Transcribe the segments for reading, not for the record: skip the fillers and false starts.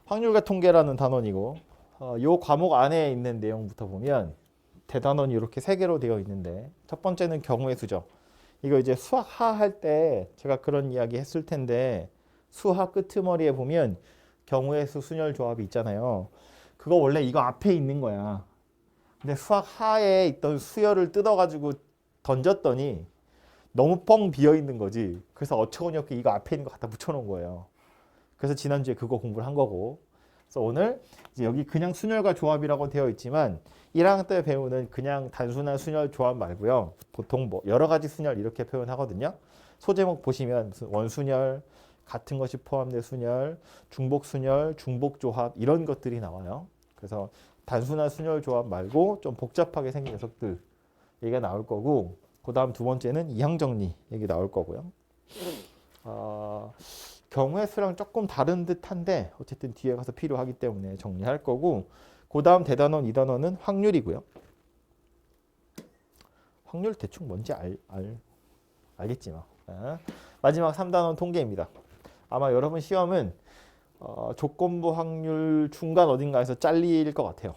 확률과 통계라는 단원이고 요 과목 안에 있는 내용부터 보면 대단원이 이렇게 세 개로 되어 있는데 첫 번째는 경우의 수죠. 이거 이제 수학 하 할 때 제가 그런 이야기 했을 텐데 수학 끄트머리에 보면 경우의 수 순열 조합이 있잖아요. 그거 원래 이거 앞에 있는 거야. 근데 수학 하에 있던 수열을 뜯어가지고 던졌더니 너무 뻥 비어 있는 거지. 그래서 어처구니 없게 이거 앞에 있는 거 갖다 붙여놓은 거예요. 그래서 지난주에 그거 공부를 한 거고. 그래서 오늘 이제 여기 그냥 순열과 조합이라고 되어 있지만 1학년 때 배우는 그냥 단순한 순열 조합 말고요. 보통 뭐 여러 가지 순열 이렇게 표현하거든요. 소제목 보시면 무슨 원순열, 같은 것이 포함된 순열, 중복 순열, 중복 조합 이런 것들이 나와요. 그래서 단순한 순열 조합 말고 좀 복잡하게 생긴 녀석들 얘기가 나올 거고, 그 다음 두 번째는 이항 정리 얘기 나올 거고요. 경우의 수랑 조금 다른 듯한데 어쨌든 뒤에 가서 필요하기 때문에 정리할 거고, 그 다음 대단원 2단원은 확률이고요. 확률 대충 뭔지 알겠지 뭐. 마지막 3단원 통계입니다. 아마 여러분 시험은 조건부 확률 중간 어딘가에서 잘릴 것 같아요.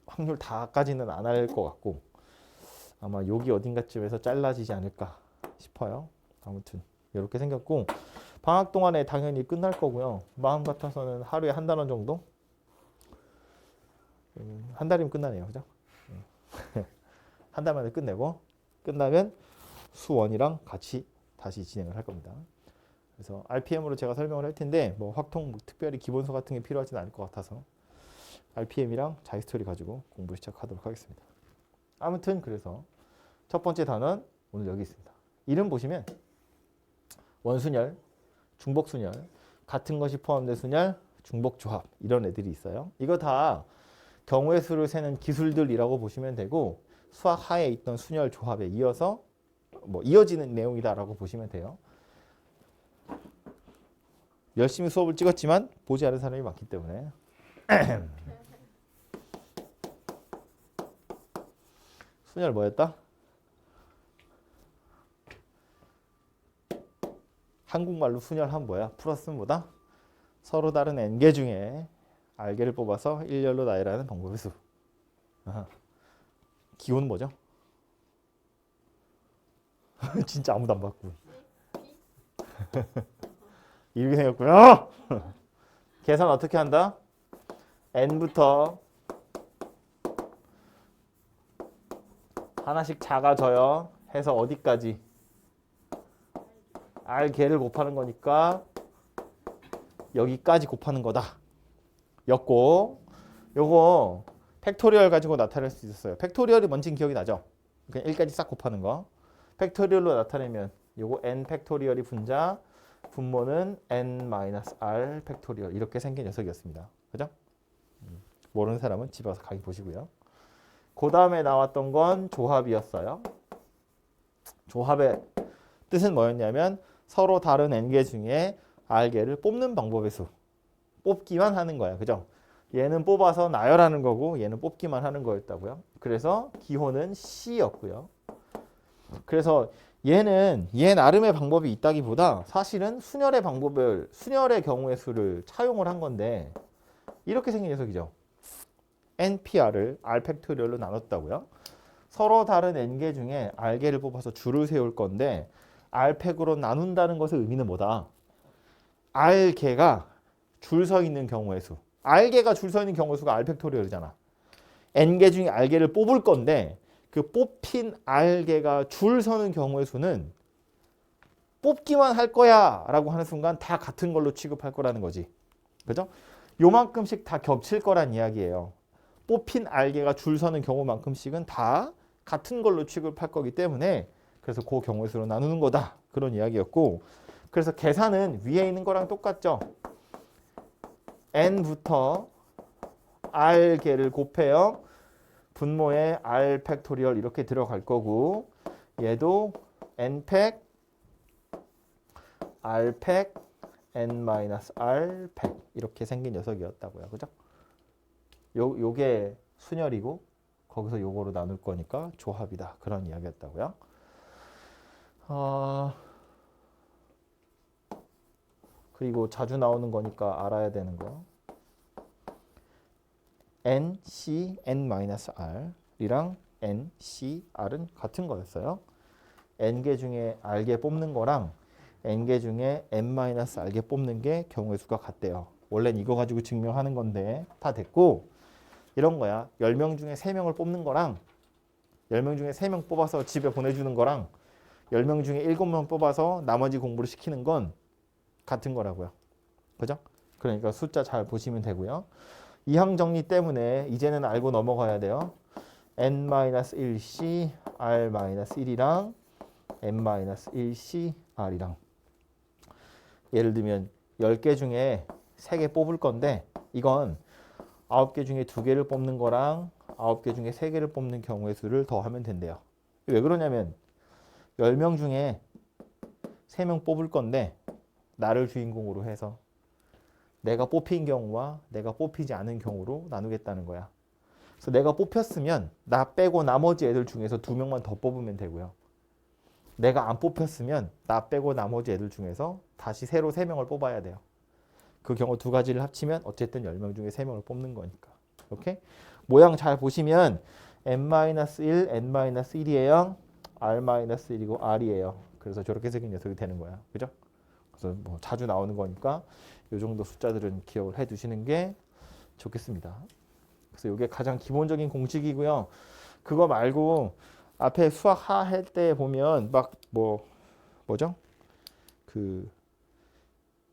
확률 다까지는 안 할 것 같고 아마 여기 어딘가쯤에서 잘라지지 않을까 싶어요. 아무튼 이렇게 생겼고, 방학 동안에 당연히 끝날 거고요. 마음 같아서는 하루에 한 단원 정도? 한 달이면 끝나네요. 그죠? 한 달 만에 끝내고 끝나면 수원이랑 같이 다시 진행을 할 겁니다. 그래서 RPM으로 제가 설명을 할 텐데 뭐 확통 특별히 기본서 같은 게 필요하지는 않을 것 같아서 RPM이랑 자유스토리 가지고 공부 시작하도록 하겠습니다. 아무튼 그래서 첫 번째 단원 오늘 여기 있습니다. 이름 보시면 원순열, 중복순열, 같은 것이 포함된 순열, 중복조합 이런 애들이 있어요. 이거 다 경우의 수를 세는 기술들이라고 보시면 되고 수학 하에 있던 순열 조합에 이어서 뭐 이어지는 내용이다라고 보시면 돼요. 열심히 수업을 찍었지만 보지 않은 사람이 많기 때문에 순열 뭐였다? 한국말로 순열하면 뭐야? 플러스는 뭐다? 서로 다른 n개 중에 r개를 뽑아서 1열로 나열하는 방법의 수. 기호는 뭐죠? 진짜 아무도 안 봤고. 이렇게 생겼고요. 계산 어떻게 한다? n부터 하나씩 작아져요. 해서 어디까지? r개를 곱하는 거니까 여기까지 곱하는 거다. 였고, 요거 팩토리얼 가지고 나타낼 수 있었어요. 팩토리얼이 뭔지 기억이 나죠? 그냥 1까지 싹 곱하는 거. 팩토리얼로 나타내면 요거 n 팩토리얼이 분자, 분모는 n-r 팩토리얼 이렇게 생긴 녀석이었습니다. 그죠? 모르는 사람은 집에 와서 강의 보시고요. 그 다음에 나왔던 건 조합이었어요. 조합의 뜻은 뭐였냐면 서로 다른 n개 중에 r개를 뽑는 방법의 수. 뽑기만 하는 거야. 그죠? 얘는 뽑아서 나열하는 거고 얘는 뽑기만 하는 거였다고요. 그래서 기호는 C였고요. 그래서 얘는 얘 나름의 방법이 있다기보다 사실은 순열의 경우의 수를 차용을 한 건데 이렇게 생긴 녀석이죠. NPR을 R 팩토리얼로 나눴다고요. 서로 다른 n개 중에 r개를 뽑아서 줄을 세울 건데 r팩으로 나눈다는 것의 의미는 뭐다? r개가 줄 서 있는 경우의 수. r개가 줄 서 있는 경우의 수가 r 팩토리얼이잖아. n개 중에 r개를 뽑을 건데 그 뽑힌 r개가 줄 서는 경우의 수는 뽑기만 할 거야 라고 하는 순간 다 같은 걸로 취급할 거라는 거지. 그죠? 요만큼씩 다 겹칠 거란 이야기예요. 뽑힌 r개가 줄 서는 경우만큼씩은 다 같은 걸로 취급할 거기 때문에 그래서 그 경우의 수로 나누는 거다. 그런 이야기였고, 그래서 계산은 위에 있는 거랑 똑같죠. n부터 r개를 곱해요. 분모에 r 팩토리얼 이렇게 들어갈 거고 얘도 n팩 r팩 n-r 팩 이렇게 생긴 녀석이었다고요. 그죠? 요게 순열이고 거기서 요거로 나눌 거니까 조합이다. 그런 이야기였다고요. 그리고 자주 나오는 거니까 알아야 되는 거. n, c, n-r이랑 n, c, r은 같은 거였어요. n개 중에 r개 뽑는 거랑 n개 중에 n-r개 뽑는 게 경우의 수가 같대요. 원래는 이거 가지고 증명하는 건데 다 됐고 이런 거야. 10명 중에 3명을 뽑는 거랑 10명 중에 3명 뽑아서 집에 보내주는 거랑 10명 중에 7명 뽑아서 나머지 공부를 시키는 건 같은 거라고요. 그죠? 그러니까 숫자 잘 보시면 되고요. 이항 정리 때문에 이제는 알고 넘어가야 돼요. n-1c, r-1이랑 n-1c, r이랑 예를 들면 10개 중에 3개 뽑을 건데 이건 9개 중에 2개를 뽑는 거랑 9개 중에 3개를 뽑는 경우의 수를 더하면 된대요. 왜 그러냐면 10명 중에 3명 뽑을 건데 나를 주인공으로 해서 내가 뽑힌 경우와 내가 뽑히지 않은 경우로 나누겠다는 거야. 그래서 내가 뽑혔으면 나 빼고 나머지 애들 중에서 2명만 더 뽑으면 되고요. 내가 안 뽑혔으면 나 빼고 나머지 애들 중에서 다시 새로 3명을 뽑아야 돼요. 그 경우 두 가지를 합치면 어쨌든 10명 중에 3명을 뽑는 거니까. 오케이? 모양 잘 보시면 n-1, n-1이에요. r-1이고 r이에요. 그래서 저렇게 생긴 녀석이 되는 거야. 그죠? 그래서 뭐 자주 나오는 거니까 이 정도 숫자들은 기억을 해 두시는 게 좋겠습니다. 그래서 이게 가장 기본적인 공식이고요. 그거 말고 앞에 수학 하 할 때 보면 막 뭐죠? 그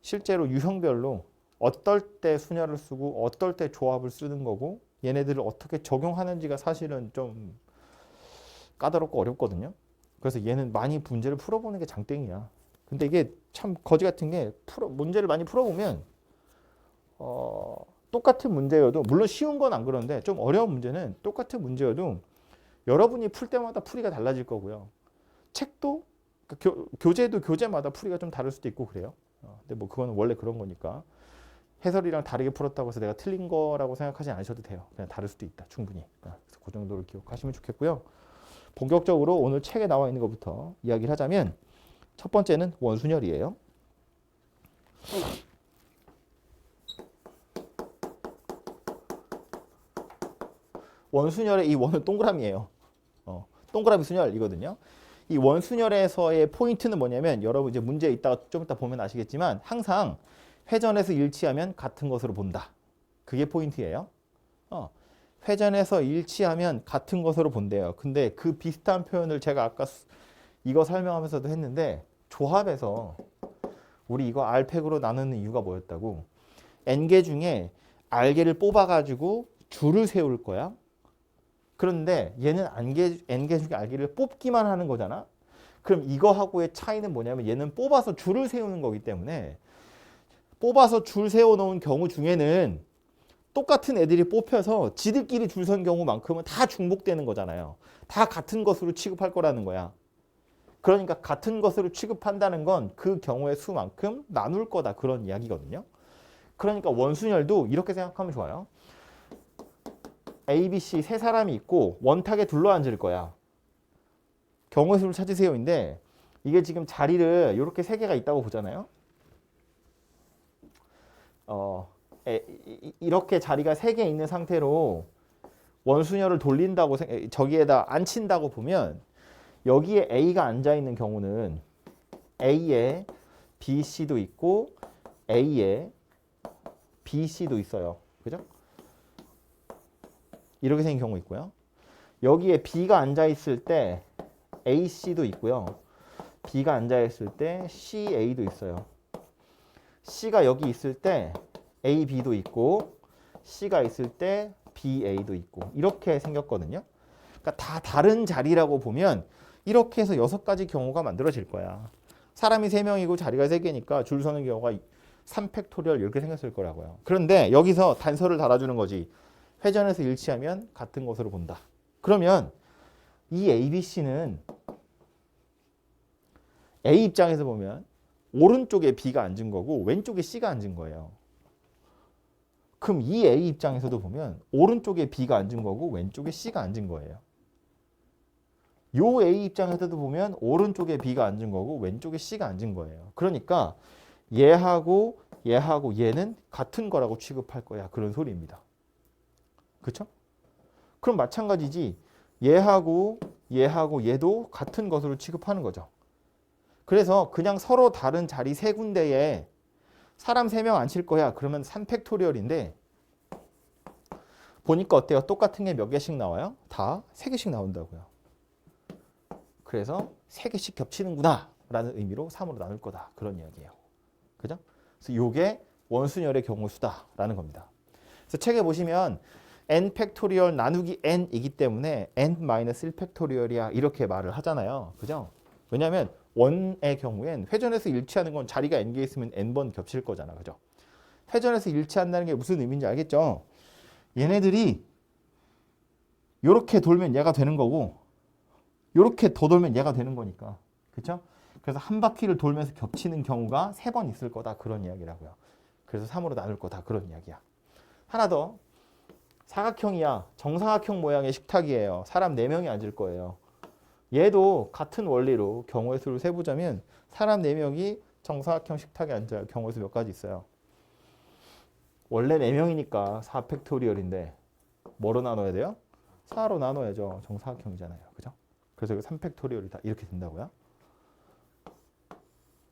실제로 유형별로 어떨 때 순열을 쓰고 어떨 때 조합을 쓰는 거고 얘네들을 어떻게 적용하는지가 사실은 좀 까다롭고 어렵거든요. 그래서 얘는 많이 문제를 풀어보는 게 장땡이야. 근데 이게 참 거지 같은 게 문제를 많이 풀어보면 똑같은 문제여도 물론 쉬운 건 안 그런데 좀 어려운 문제는 똑같은 문제여도 여러분이 풀 때마다 풀이가 달라질 거고요. 책도 교재도 교재마다 풀이가 좀 다를 수도 있고 그래요. 근데 뭐 그거는 원래 그런 거니까 해설이랑 다르게 풀었다고 해서 내가 틀린 거라고 생각하지 않으셔도 돼요. 그냥 다를 수도 있다 충분히. 그래서 그 정도를 기억하시면 좋겠고요. 본격적으로 오늘 책에 나와 있는 것부터 이야기를 하자면 첫 번째는 원순열이에요. 원순열의 이 원은 동그라미예요. 동그라미 순열이거든요. 이 원순열에서의 포인트는 뭐냐면 여러분 이제 문제 있다가 좀 이따 보면 아시겠지만 항상 회전해서 일치하면 같은 것으로 본다. 그게 포인트예요. 회전해서 일치하면 같은 것으로 본대요. 근데 그 비슷한 표현을 제가 아까 이거 설명하면서도 했는데 조합에서 우리 이거 R팩으로 나누는 이유가 뭐였다고? N개 중에 R개를 뽑아가지고 줄을 세울 거야. 그런데 얘는 N개 중에 R개를 뽑기만 하는 거잖아. 그럼 이거하고의 차이는 뭐냐면 얘는 뽑아서 줄을 세우는 거기 때문에 뽑아서 줄 세워놓은 경우 중에는 똑같은 애들이 뽑혀서 지들끼리 줄 선 경우만큼은 다 중복되는 거잖아요. 다 같은 것으로 취급할 거라는 거야. 그러니까 같은 것으로 취급한다는 건 그 경우의 수만큼 나눌 거다 그런 이야기거든요. 그러니까 원순열도 이렇게 생각하면 좋아요. A, B, C 세 사람이 있고 원탁에 둘러앉을 거야. 경우의 수를 찾으세요인데 이게 지금 자리를 이렇게 세 개가 있다고 보잖아요. 이렇게 자리가 3개 있는 상태로 원순열을 돌린다고 저기에다 앉힌다고 보면 여기에 A가 앉아 있는 경우는 A에 B, C도 있고 A에 B, C도 있어요. 그죠? 이렇게 생긴 경우 있고요. 여기에 B가 앉아 있을 때 A, C도 있고요. B가 앉아 있을 때 C, A도 있어요. C가 여기 있을 때 A, B도 있고 C가 있을 때 B, A도 있고 이렇게 생겼거든요. 그러니까 다 다른 자리라고 보면 이렇게 해서 6가지 경우가 만들어질 거야. 사람이 3명이고 자리가 3개니까 줄 서는 경우가 3팩토리얼 이렇게 생겼을 거라고요. 그런데 여기서 단서를 달아주는 거지. 회전해서 일치하면 같은 것으로 본다. 그러면 이 A, B, C는 A 입장에서 보면 오른쪽에 B가 앉은 거고 왼쪽에 C가 앉은 거예요. 그럼 이 A 입장에서도 보면 오른쪽에 B가 앉은 거고 왼쪽에 C가 앉은 거예요. 요 A 입장에서도 보면 오른쪽에 B가 앉은 거고 왼쪽에 C가 앉은 거예요. 그러니까 얘하고 얘는 같은 거라고 취급할 거야. 그런 소리입니다. 그쵸? 그럼 마찬가지지. 얘하고 얘하고 얘도 같은 것으로 취급하는 거죠. 그래서 그냥 서로 다른 자리 세 군데에 사람 3명 앉힐 거야. 그러면 3팩토리얼인데 보니까 어때요? 똑같은 게 몇 개씩 나와요? 다 3개씩 나온다고요. 그래서 3개씩 겹치는구나 라는 의미로 3으로 나눌 거다. 그런 이야기예요. 그죠? 그래서 이게 원순열의 경우 수다 라는 겁니다. 그래서 책에 보시면 n 팩토리얼 나누기 n이기 때문에 n-1 팩토리얼이야 이렇게 말을 하잖아요. 그죠? 왜냐하면 원의 경우엔 회전해서 일치하는 건 자리가 n개 있으면 n번 겹칠 거잖아. 그죠? 회전해서 일치한다는 게 무슨 의미인지 알겠죠? 얘네들이 요렇게 돌면 얘가 되는 거고 요렇게 더 돌면 얘가 되는 거니까. 그렇죠? 그래서 한 바퀴를 돌면서 겹치는 경우가 3번 있을 거다. 그런 이야기라고요. 그래서 3으로 나눌 거다. 그런 이야기야. 하나 더. 사각형이야. 정사각형 모양의 식탁이에요. 사람 4명이 앉을 거예요. 얘도 같은 원리로 경우의 수를 세보자면 사람 4명이 정사각형 식탁에 앉아요. 경우의 수 몇 가지 있어요. 원래 4명이니까 4팩토리얼인데 뭐로 나눠야 돼요? 4로 나눠야죠. 정사각형이잖아요. 그죠? 그래서 이거 3팩토리얼이다. 이렇게 된다고요.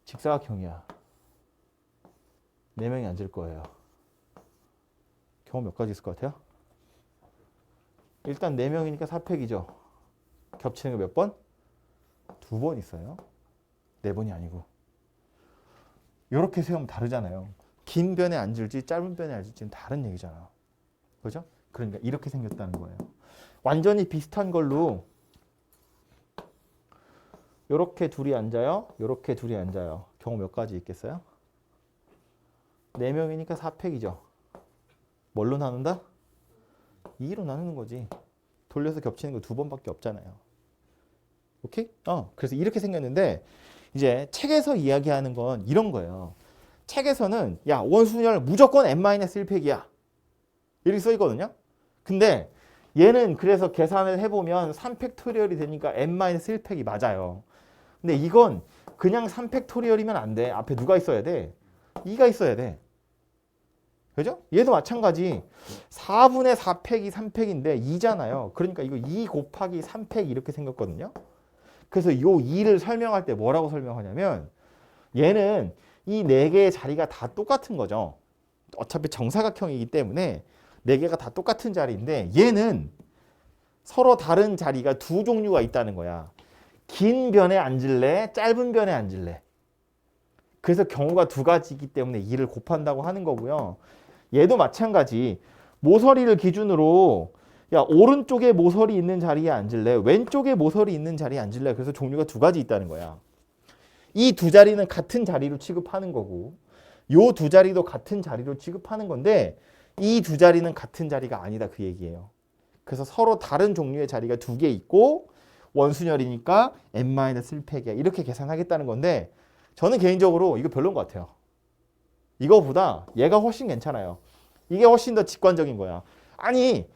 직사각형이야. 4명이 앉을 거예요. 경우 몇 가지 있을 것 같아요? 일단 4명이니까 4팩이죠. 겹치는 거 몇 번? 2번 있어요. 4번이 아니고. 이렇게 세우면 다르잖아요. 긴 변에 앉을지 짧은 변에 앉을지는 다른 얘기잖아. 그죠? 그러니까 이렇게 생겼다는 거예요. 완전히 비슷한 걸로 이렇게 둘이 앉아요. 이렇게 둘이 앉아요. 경우 몇 가지 있겠어요? 4명이니까 4팩이죠. 뭘로 나눈다? 2로 나누는 거지. 돌려서 겹치는 거 2번밖에 없잖아요. 오케이? 그래서 이렇게 생겼는데 이제 책에서 이야기하는 건 이런 거예요. 책에서는 야 원순열 무조건 n-1팩이야. 이렇게 써 있거든요. 근데 얘는 그래서 계산을 해보면 3팩토리얼이 되니까 n-1팩이 맞아요. 근데 이건 그냥 3팩토리얼이면 안 돼. 앞에 누가 있어야 돼? 2가 있어야 돼. 그죠? 얘도 마찬가지. 4분의 4팩이 3팩인데 2잖아요. 그러니까 이거 2 곱하기 3팩 이렇게 생겼거든요. 그래서 이 2를 설명할 때 뭐라고 설명하냐면 얘는 이 4개의 자리가 다 똑같은 거죠. 어차피 정사각형이기 때문에 4개가 다 똑같은 자리인데 얘는 서로 다른 자리가 2 종류가 있다는 거야. 긴 변에 앉을래? 짧은 변에 앉을래? 그래서 경우가 2가지이기 때문에 2를 곱한다고 하는 거고요. 얘도 마찬가지. 모서리를 기준으로 야 오른쪽에 모서리 있는 자리에 앉을래? 왼쪽에 모서리 있는 자리에 앉을래? 그래서 종류가 2가지 있다는 거야. 이 2자리는 같은 자리로 취급하는 거고 요 2자리도 같은 자리로 취급하는 건데 이 2자리는 같은 자리가 아니다 그 얘기예요. 그래서 서로 다른 종류의 자리가 2개 있고 원순열이니까 n-1팩이야. 이렇게 계산하겠다는 건데 저는 개인적으로 이거 별로인 것 같아요. 이거보다 얘가 훨씬 괜찮아요. 이게 훨씬 더 직관적인 거야. 아니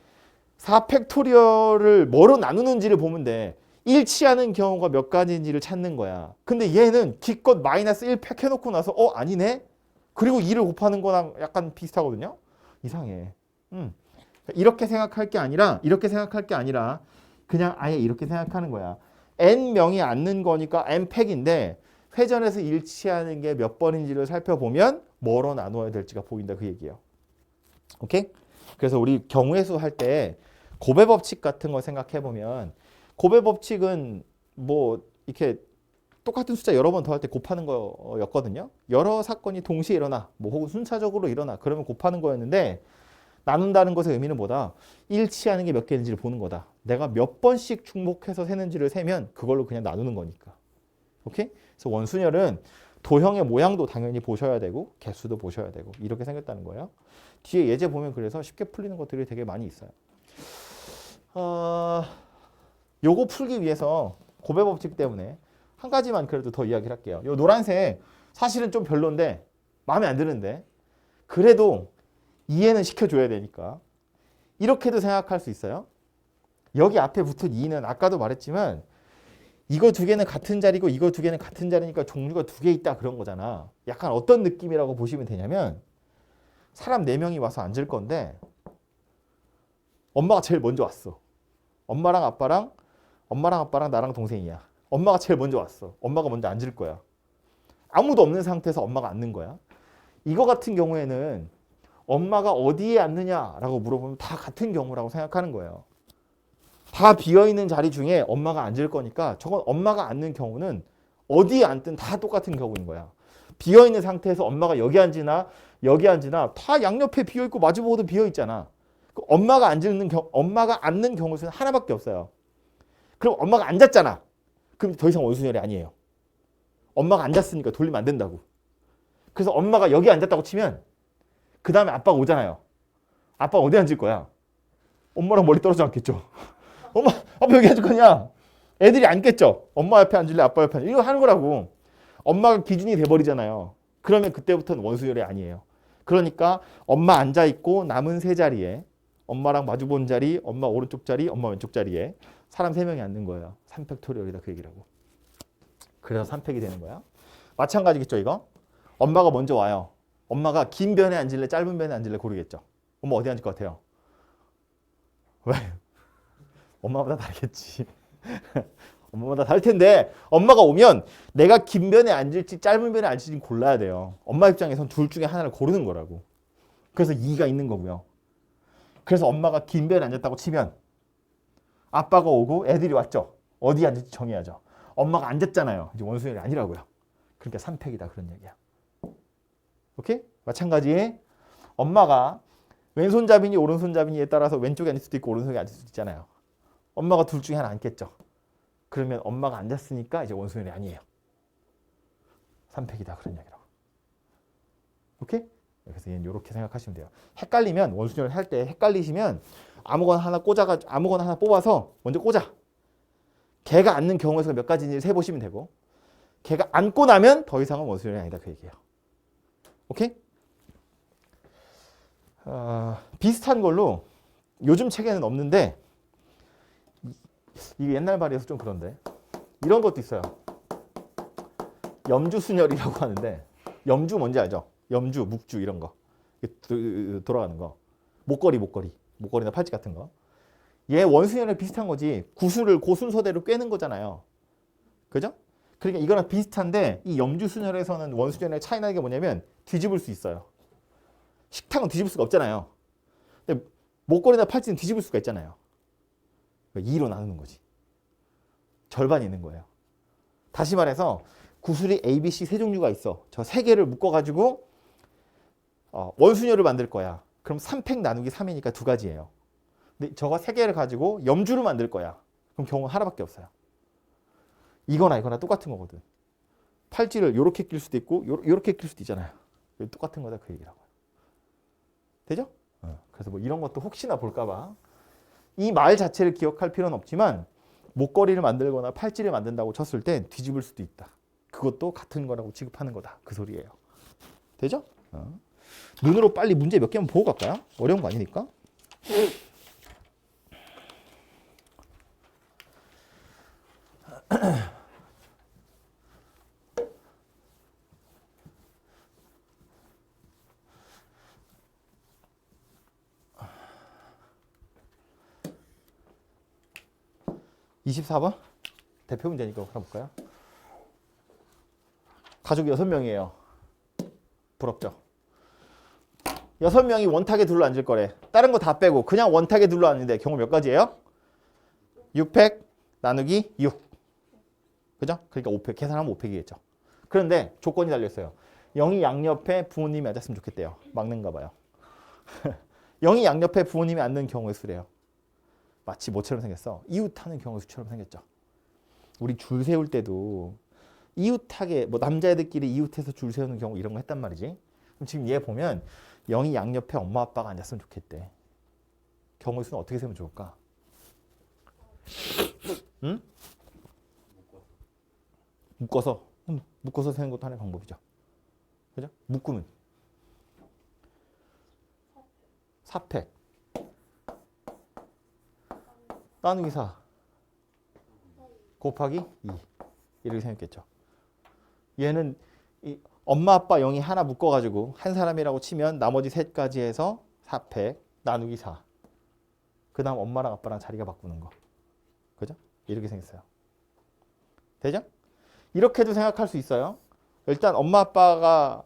4팩토리얼을 뭐로 나누는지를 보면 돼. 일치하는 경우가 몇 가지인지를 찾는 거야. 근데 얘는 기껏 -1팩 해놓고 나서 아니네? 그리고 2를 곱하는 거랑 약간 비슷하거든요. 이상해. 이렇게 생각할 게 아니라 그냥 아예 이렇게 생각하는 거야. n명이 앉는 거니까 n팩인데 회전에서 일치하는 게 몇 번인지를 살펴보면 뭐로 나눠야 될지가 보인다 그 얘기예요. 오케이? 그래서 우리 경우의 수 할 때 고배 법칙 같은 거 생각해 보면 고배 법칙은 뭐 이렇게 똑같은 숫자 여러 번 더할 때 곱하는 거였거든요. 여러 사건이 동시에 일어나 뭐 혹은 순차적으로 일어나 그러면 곱하는 거였는데 나눈다는 것의 의미는 뭐다? 일치하는 게 몇 개인지를 보는 거다. 내가 몇 번씩 중복해서 세는지를 세면 그걸로 그냥 나누는 거니까. 오케이? 그래서 원순열은 도형의 모양도 당연히 보셔야 되고 개수도 보셔야 되고 이렇게 생겼다는 거예요. 뒤에 예제 보면 그래서 쉽게 풀리는 것들이 되게 많이 있어요. 요거 풀기 위해서 고배 법칙 때문에 한 가지만 그래도 더 이야기를 할게요. 요 노란색 사실은 좀 별론데 마음에 안 드는데 그래도 이해는 시켜줘야 되니까 이렇게도 생각할 수 있어요. 여기 앞에 붙은 2는 아까도 말했지만 이거 2개는 같은 자리고 이거 2개는 같은 자리니까 종류가 2개 있다 그런 거잖아. 약간 어떤 느낌이라고 보시면 되냐면 사람 4명이 와서 앉을 건데 엄마가 제일 먼저 왔어. 엄마랑 아빠랑 나랑 동생이야. 엄마가 제일 먼저 왔어. 엄마가 먼저 앉을 거야. 아무도 없는 상태에서 엄마가 앉는 거야. 이거 같은 경우에는 엄마가 어디에 앉느냐라고 물어보면 다 같은 경우라고 생각하는 거예요. 다 비어있는 자리 중에 엄마가 앉을 거니까 저건 엄마가 앉는 경우는 어디에 앉든 다 똑같은 경우인 거야. 비어있는 상태에서 엄마가 여기 앉으나 여기 앉으나 다 양옆에 비어있고 마주보고도 비어있잖아. 엄마가 앉는 경우 수는 하나밖에 없어요. 그럼 엄마가 앉았잖아. 그럼 더 이상 원순열이 아니에요. 엄마가 앉았으니까 돌리면 안 된다고. 그래서 엄마가 여기 앉았다고 치면 그 다음에 아빠가 오잖아요. 아빠가 어디 앉을 거야? 엄마랑 멀리 떨어져 앉겠죠. 아빠 여기 앉을 거냐? 애들이 앉겠죠. 엄마 옆에 앉을래? 아빠 옆에 앉을래? 이거 하는 거라고. 엄마가 기준이 돼버리잖아요. 그러면 그때부터는 원수열이 아니에요. 그러니까 엄마 앉아있고 남은 세 자리에 엄마랑 마주본 자리, 엄마 오른쪽 자리, 엄마 왼쪽 자리에 사람 3명이 앉는 거예요. 3팩토리얼이다 그 얘기라고. 그래서 3팩이 되는 거야. 마찬가지겠죠 이거? 엄마가 먼저 와요. 엄마가 긴 변에 앉을래 짧은 변에 앉을래 고르겠죠. 엄마 어디 앉을 것 같아요? 왜? 엄마보다 다르겠지. 엄마보다 다를 텐데 엄마가 오면 내가 긴 변에 앉을지 짧은 변에 앉을지 골라야 돼요. 엄마 입장에선 둘 중에 하나를 고르는 거라고. 그래서 이의가 있는 거고요. 그래서 엄마가 긴 변에 앉았다고 치면 아빠가 오고 애들이 왔죠. 어디 앉을지 정해야죠. 엄마가 앉았잖아요. 이제 원수열이 아니라고요. 그러니까 3팩이다 그런 얘기야. 오케이? 마찬가지 엄마가 왼손잡이니 오른손잡이니에 따라서 왼쪽에 앉을 수도 있고 오른손에 앉을 수도 있잖아요. 엄마가 둘 중에 하나 앉겠죠. 그러면 엄마가 앉았으니까 이제 원수열이 아니에요. 3팩이다 그런 얘기라고. 오케이? 그래서 얘는 이렇게 생각하시면 돼요. 헷갈리면 원수열 할 때 헷갈리시면 아무거나 하나 뽑아서 먼저 꽂아. 걔가 앉는 경우에서 몇 가지인지 세보시면 되고 걔가 앉고 나면 더 이상은 원수열이 아니다 그 얘기예요. 오케이? 비슷한 걸로 요즘 책에는 없는데 이게 옛날 말이어서 좀 그런데 이런 것도 있어요. 염주순열이라고 하는데 염주 뭔지 알죠? 염주, 묵주 이런 거 돌아가는 거 목걸이나 팔찌 같은 거. 얘 원순열이랑 비슷한 거지. 구슬을 고순서대로 꿰는 거잖아요. 그죠? 그러니까 이거랑 비슷한데 이 염주순열에서는 원순열의 차이 나는 게 뭐냐면 뒤집을 수 있어요. 식탁은 뒤집을 수가 없잖아요. 근데 목걸이나 팔찌는 뒤집을 수가 있잖아요. 2로 나누는 거지. 절반이 있는 거예요. 다시 말해서 구슬이 A, B, C 세 종류가 있어. 저 세 개를 묶어가지고 원순열을 만들 거야. 그럼 3팩 나누기 3이니까 두 가지예요. 근데 저거 세 개를 가지고 염주를 만들 거야. 그럼 경우 하나밖에 없어요. 이거나 똑같은 거거든. 팔찌를 이렇게 낄 수도 있고 이렇게 낄 수도 있잖아요. 똑같은 거다 그 얘기라고요. 되죠? 그래서 뭐 이런 것도 혹시나 볼까봐 이 말 자체를 기억할 필요는 없지만 목걸이를 만들거나 팔찌를 만든다고 쳤을 때 뒤집을 수도 있다. 그것도 같은 거라고 취급하는 거다. 그 소리예요. 되죠? 눈으로 빨리 문제 몇 개만 보고 갈까요? 어려운 거 아니니까. 24번 대표 문제니까 하나 볼까요? 가족 6명이에요. 부럽죠? 6명이 원탁에 둘러 앉을 거래. 다른 거 다 빼고 그냥 원탁에 둘러 앉는데 경우 몇 가지예요? 6팩 나누기 6. 그죠? 그러니까 5팩. 계산하면 5팩이겠죠. 그런데 조건이 달려있어요. 0이 양옆에 부모님이 앉았으면 좋겠대요. 막는가 봐요. 0이 양옆에 부모님이 앉는 경우의 수래요. 마치 뭐처럼 생겼어? 이웃하는 경우의 수처럼 생겼죠. 우리 줄 세울 때도 이웃하게 뭐 남자애들끼리 이웃해서 줄 세우는 경우 이런 거 했단 말이지. 그럼 지금 얘 보면 0이 양옆에 엄마 아빠가 앉았으면 좋겠대. 경우의 수는 어떻게 세우면 좋을까? 응? 묶어서 세는 것도 하나의 방법이죠. 그죠? 묶으면 4팩 나누기 4 곱하기 2 이렇게 생겼겠죠. 얘는 엄마 아빠 0이 하나 묶어가지고 한 사람이라고 치면 나머지 셋까지 해서 4팩 나누기 4 그 다음 엄마랑 아빠랑 자리가 바꾸는 거. 그죠? 이렇게 생겼어요. 되죠? 이렇게도 생각할 수 있어요. 일단 엄마 아빠가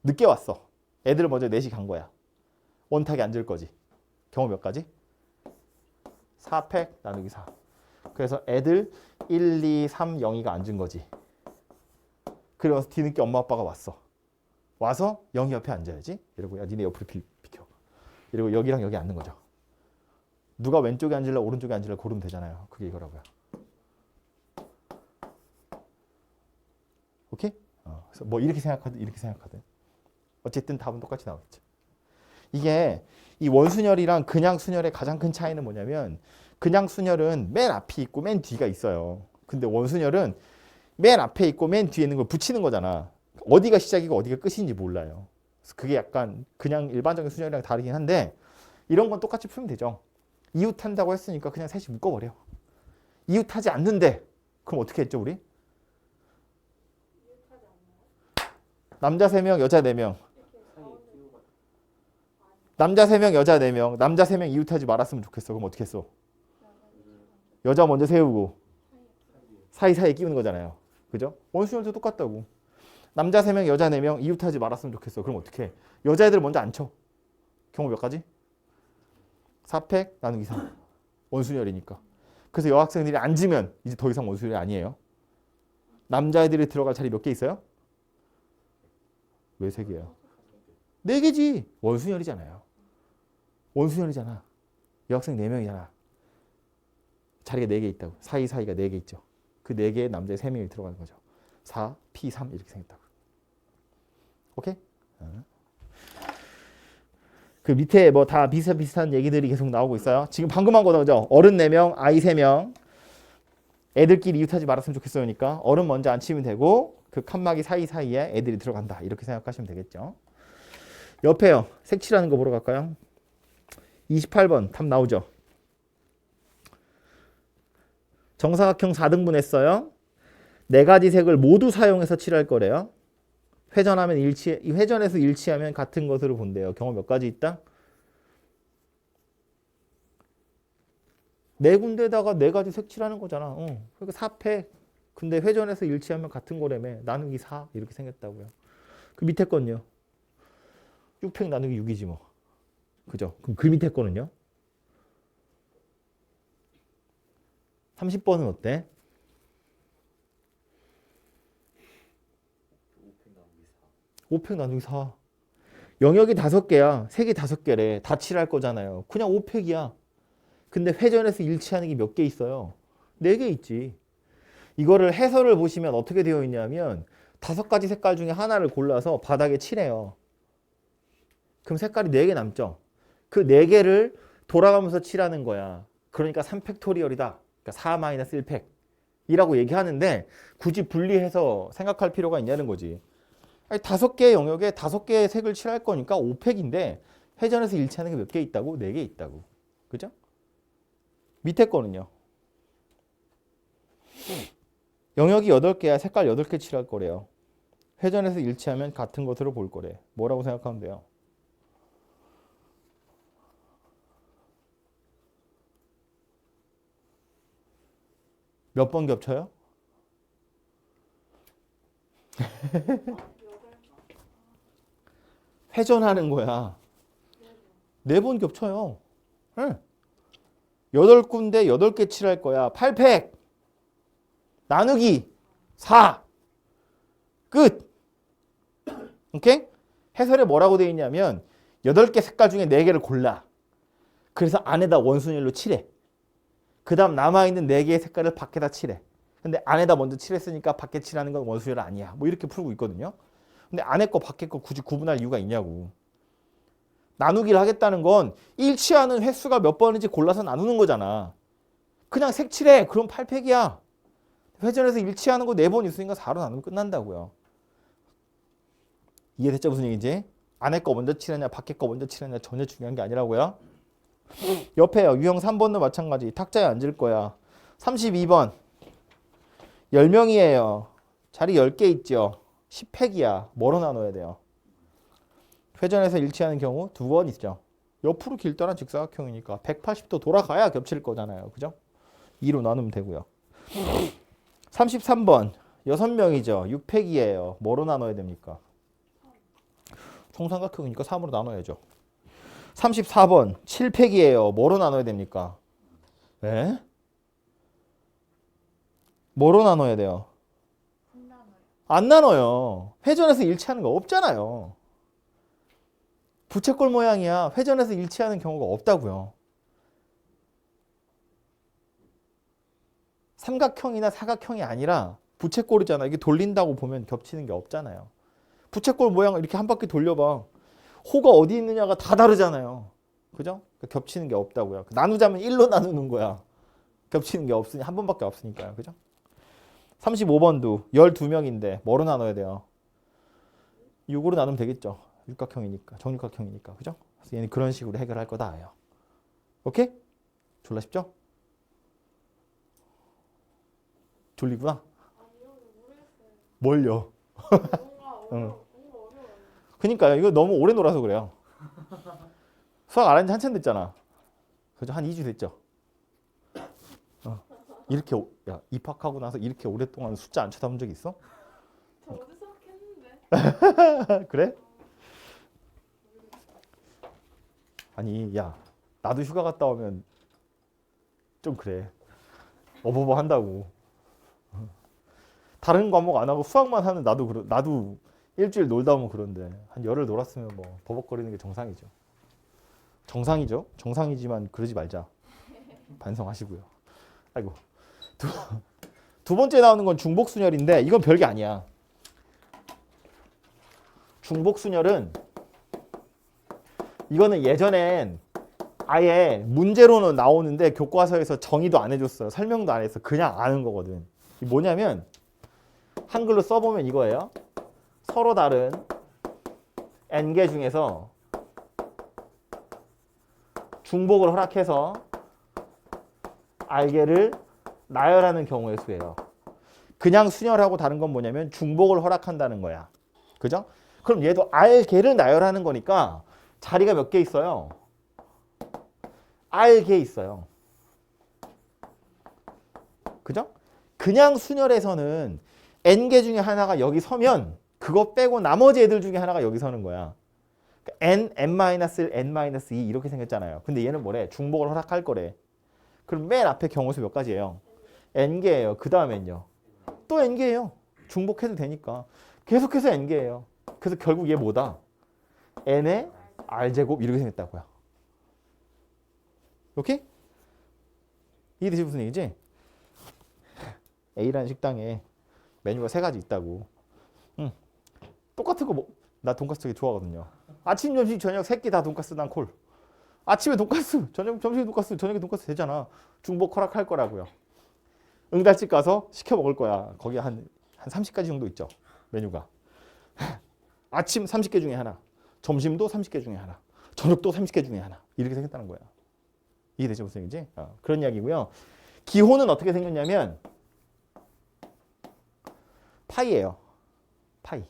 늦게 왔어. 애들 먼저 넷이 간 거야. 원탁에 앉을 거지. 경우 몇 가지? 4팩 나누기 4. 그래서 애들 1, 2, 3, 0이가 앉은 거지. 그러면서 뒤늦게 엄마 아빠가 왔어. 와서 0이 옆에 앉아야지. 이러고 야 니네 옆으로 비켜. 이러고 여기랑 여기 앉는 거죠. 누가 왼쪽에 앉을래 오른쪽에 앉을래 고르면 되잖아요. 그게 이거라고요. 오케이? 그래서 뭐 이렇게 생각하든 이렇게 생각하든 어쨌든 답은 똑같이 나오겠죠. 이게 이 원순열이랑 그냥 순열의 가장 큰 차이는 뭐냐면 그냥 순열은 맨 앞이 있고 맨 뒤가 있어요. 근데 원순열은 맨 앞에 있고 맨 뒤에 있는 걸 붙이는 거잖아. 어디가 시작이고 어디가 끝인지 몰라요. 그래서 그게 약간 그냥 일반적인 순열이랑 다르긴 한데 이런 건 똑같이 풀면 되죠. 이웃한다고 했으니까 그냥 셋이 묶어버려. 이웃하지 않는데 그럼 어떻게 했죠 우리? 남자 3명 여자 4명. 남자 3명 여자 4명. 남자 3명 이웃하지 말았으면 좋겠어. 그럼 어떻게 했어? 여자 먼저 세우고 사이사이에 끼우는 거잖아요. 그죠? 원수열도 똑같다고. 남자 3명 여자 4명 이웃하지 말았으면 좋겠어. 그럼 어떻게 해? 여자애들 먼저 앉혀. 경우 몇 가지? 4팩 나누기 3. 원순열이니까. 그래서 여학생들이 앉으면 이제 더 이상 원순열이 아니에요. 남자애들이 들어갈 자리 몇 개 있어요? 왜 3개예요? 4개지. 원순열이잖아요. 원순열이잖아. 여학생 4명이잖아. 자리가 4개 있다고. 사이사이가 4개 있죠. 그 4개에 남자애 3명이 들어가는 거죠. 4, P, 3 이렇게 생겼다고. 오케이? 그 밑에 뭐 다 비슷비슷한 얘기들이 계속 나오고 있어요. 지금 방금 한 거죠. 어른 4명, 아이 3명. 애들끼리 이웃하지 말았으면 좋겠어요니까 어른 먼저 앉히면 되고 그 칸막이 사이사이에 애들이 들어간다. 이렇게 생각하시면 되겠죠. 옆에요. 색칠하는 거 보러 갈까요? 28번 답 나오죠. 정사각형 4등분 했어요. 4가지 색을 모두 사용해서 칠할 거래요. 회전하면 회전해서 일치하면 같은 것으로 본대요. 경우 몇 가지 있다? 4군데다가 4가지 색칠하는 거잖아. 그러니까 4팩. 근데 회전해서 일치하면 같은 거라며. 나누기 4 이렇게 생겼다고요. 그 밑에 건요. 6팩 나누기 6이지 뭐. 그죠? 그럼 그 밑에 거는요? 30번은 어때? 5팩 나누기 4. 영역이 5개야. 색이 5개래. 다 칠할 거잖아요. 그냥 5팩이야. 근데 회전해서 일치하는 게 몇 개 있어요? 4개 있지. 이거를 해설을 보시면 어떻게 되어 있냐면 5가지 색깔 중에 하나를 골라서 바닥에 칠해요. 그럼 색깔이 4개 남죠. 그 4개를 돌아가면서 칠하는 거야. 그러니까 3팩토리얼이다. 그러니까 4-1팩 이라고 얘기하는데 굳이 분리해서 생각할 필요가 있냐는 거지. 아니, 5개의 영역에 5개의 색을 칠할 거니까 5팩인데 회전해서 일치하는 게 몇 개 있다고? 4개 있다고. 그죠? 밑에 거는요. 영역이 8개야. 색깔 8개 칠할 거래요. 회전해서 일치하면 같은 것으로 볼 거래. 뭐라고 생각하면 돼요? 몇 번 겹쳐요? 회전하는 거야. 4번 겹쳐요. 네. 8군데 8개 칠할 거야. 8팩 나누기 4 끝. 오케이? 해설에 뭐라고 되어 있냐면 8개 색깔 중에 4개를 골라. 그래서 안에다 원순열로 칠해. 그 다음 남아있는 4개의 색깔을 밖에다 칠해. 근데 안에다 먼저 칠했으니까 밖에 칠하는 건 원순열 아니야. 뭐 이렇게 풀고 있거든요. 근데 안에 거 밖에 거 굳이 구분할 이유가 있냐고. 나누기를 하겠다는 건 일치하는 횟수가 몇 번인지 골라서 나누는 거잖아. 그냥 색칠해. 그럼 8팩이야. 회전해서 일치하는 거 4번 있으니까 4로 나누면 끝난다고요. 이해됐죠? 무슨 얘기인지? 안에 거 먼저 칠했냐 밖에 거 먼저 칠했냐 전혀 중요한 게 아니라고요. 옆에요. 유형 3번도 마찬가지. 탁자에 앉을 거야. 32번 10명이에요. 자리 10개 있죠. 10팩이야. 뭐로 나눠야 돼요? 회전해서 일치하는 경우 2번 있죠. 옆으로 길다란 직사각형이니까 180도 돌아가야 겹칠 거잖아요. 그죠? 2로 나누면 되고요. 33번 6명이죠. 6팩이에요. 뭐로 나눠야 됩니까? 총삼각형이니까 3으로 나눠야죠. 34번 7팩이에요. 뭐로 나눠야 됩니까? 에? 뭐로 나눠야 돼요? 안 나눠요. 회전해서 일치하는 거 없잖아요. 부채꼴 모양이야. 회전해서 일치하는 경우가 없다고요. 삼각형이나 사각형이 아니라 부채꼴이잖아. 이게 돌린다고 보면 겹치는 게 없잖아요. 부채꼴 모양을 이렇게 한 바퀴 돌려봐. 호가 어디 있느냐가 다 다르잖아요. 그죠? 그러니까 겹치는 게 없다고요. 나누자면 1로 나누는 거야. 겹치는 게 없으니 한 번밖에 없으니까요. 그죠? 35번도 12명인데 뭐로 나눠야 돼요? 6으로 나누면 되겠죠. 육각형이니까. 정육각형이니까. 그죠? 그래서 얘는 그런 식으로 해결할 거다예요. 오케이? 졸라 쉽죠? 졸리구나. 뭘요? 응. 그니까요. 이거 너무 오래 놀아서 그래요. 수학 안 한 지 한참 됐잖아. 그죠? 한 2주 됐죠? 이렇게 야, 입학하고 나서 이렇게 오랫동안 숫자 안 쳐다본 적 있어? 저 어제 수학했는데. 그래? 아니 야 나도 휴가 갔다 오면 좀 그래. 어버버 한다고. 다른 과목 안 하고 수학만 하는 나도 일주일 놀다 오면 그런데 한 열흘 놀았으면 뭐 버벅거리는 게 정상이죠. 정상이죠. 정상이지만 그러지 말자. 반성하시고요. 아이고. 두 번째 나오는 건 중복순열인데 이건 별게 아니야. 중복순열은 이거는 예전엔 아예 문제로는 나오는데 교과서에서 정의도 안 해줬어요. 설명도 안 했어. 그냥 아는 거거든. 이게 뭐냐면 한글로 써보면 이거예요. 서로 다른 n개 중에서 중복을 허락해서 r개를 나열하는 경우의 수예요. 그냥 순열하고 다른 건 뭐냐면 중복을 허락한다는 거야. 그죠? 그럼 얘도 r개를 나열하는 거니까 자리가 몇 개 있어요? r개 있어요. 그죠? 그냥 순열에서는 n개 중에 하나가 여기 서면 그거 빼고 나머지 애들 중에 하나가 여기 서는 거야. n, n-1, n-2 이렇게 생겼잖아요. 근데 얘는 뭐래? 중복을 허락할 거래. 그럼 맨 앞에 경우수 몇 가지예요? n개예요. 그 다음엔요. 또 n개예요. 중복해도 되니까. 계속해서 n개예요. 그래서 결국 얘 뭐다? n의 r제곱 이렇게 생겼다고요. 오케이? 이해되지 무슨 얘기지? A라는 식당에 메뉴가 3가지 있다고. 똑같은 거 나 돈까스 되게 좋아하거든요. 아침, 점심, 저녁 3끼 다 돈까스 난 콜. 아침에 돈까스, 점심에 돈까스, 저녁에 돈까스 되잖아. 중복 허락할 거라고요. 응달집 가서 시켜 먹을 거야. 거기 한 30가지 정도 있죠. 메뉴가. 아침 30개 중에 하나. 점심도 30개 중에 하나. 저녁도 30개 중에 하나. 이렇게 생겼다는 거야. 이해되죠? 무슨 얘기지? 그런 이야기고요. 기호는 어떻게 생겼냐면 파이예요. 파이.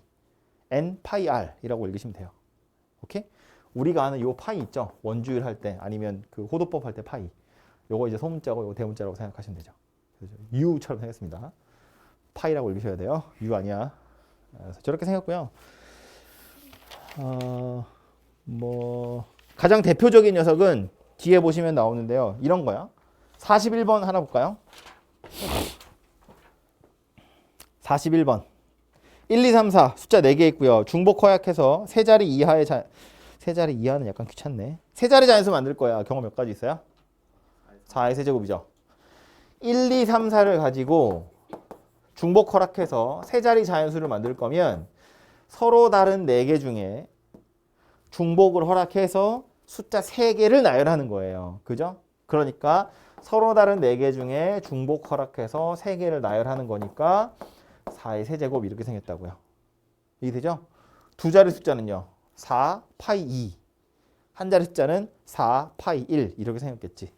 n 파이 r이라고 읽으시면 돼요. 오케이? 우리가 아는 요 파이 있죠? 원주율 할 때 아니면 그 호도법 할 때 파이. 요거 이제 소문자고 요거 대문자라고 생각하시면 되죠. U처럼 생겼습니다. 파이라고 읽으셔야 돼요. U 아니야. 그래서 저렇게 생겼고요. 뭐 가장 대표적인 녀석은 뒤에 보시면 나오는데요. 이런 거야. 41번 하나 볼까요? 41번. 1, 2, 3, 4 숫자 4개 있고요. 중복 허약해서 세 자리 이하의 세 자리 이하는 약간 귀찮네. 세 자리 자연수 만들 거야. 경우 몇 가지 있어요? 4의 세제곱이죠. 1, 2, 3, 4를 가지고 중복 허락해서 세 자리 자연수를 만들 거면 서로 다른 4개 중에 중복을 허락해서 숫자 3개를 나열하는 거예요. 그죠? 그러니까 서로 다른 4개 중에 중복 허락해서 3개를 나열하는 거니까 4의 세제곱 이렇게 생겼다고요. 이해되죠? 두 자리 숫자는요. 4, 파이 2. 한 자리 숫자는 4, 파이 1 이렇게 생겼겠지.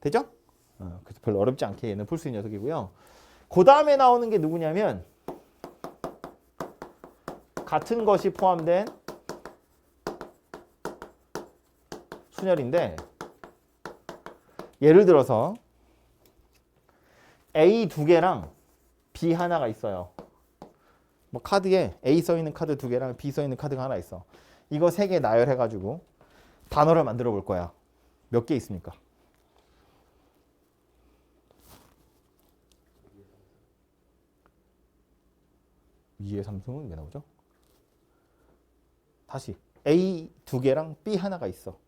되죠? 그래서 별로 어렵지 않게 얘는 풀 수 있는 녀석이고요. 그 다음에 나오는 게 누구냐면 같은 것이 포함된 순열인데 예를 들어서 A 두 개랑 B 하나가 있어요. 뭐 카드에 A 써 있는 카드 두 개랑 B 써 있는 카드가 하나 있어. 이거 세 개 나열해 가지고 단어를 만들어 볼 거야. 몇 개 있습니까? 위에 삼성은 왜 나오죠? 다시 A 두 개랑 B 하나가 있어.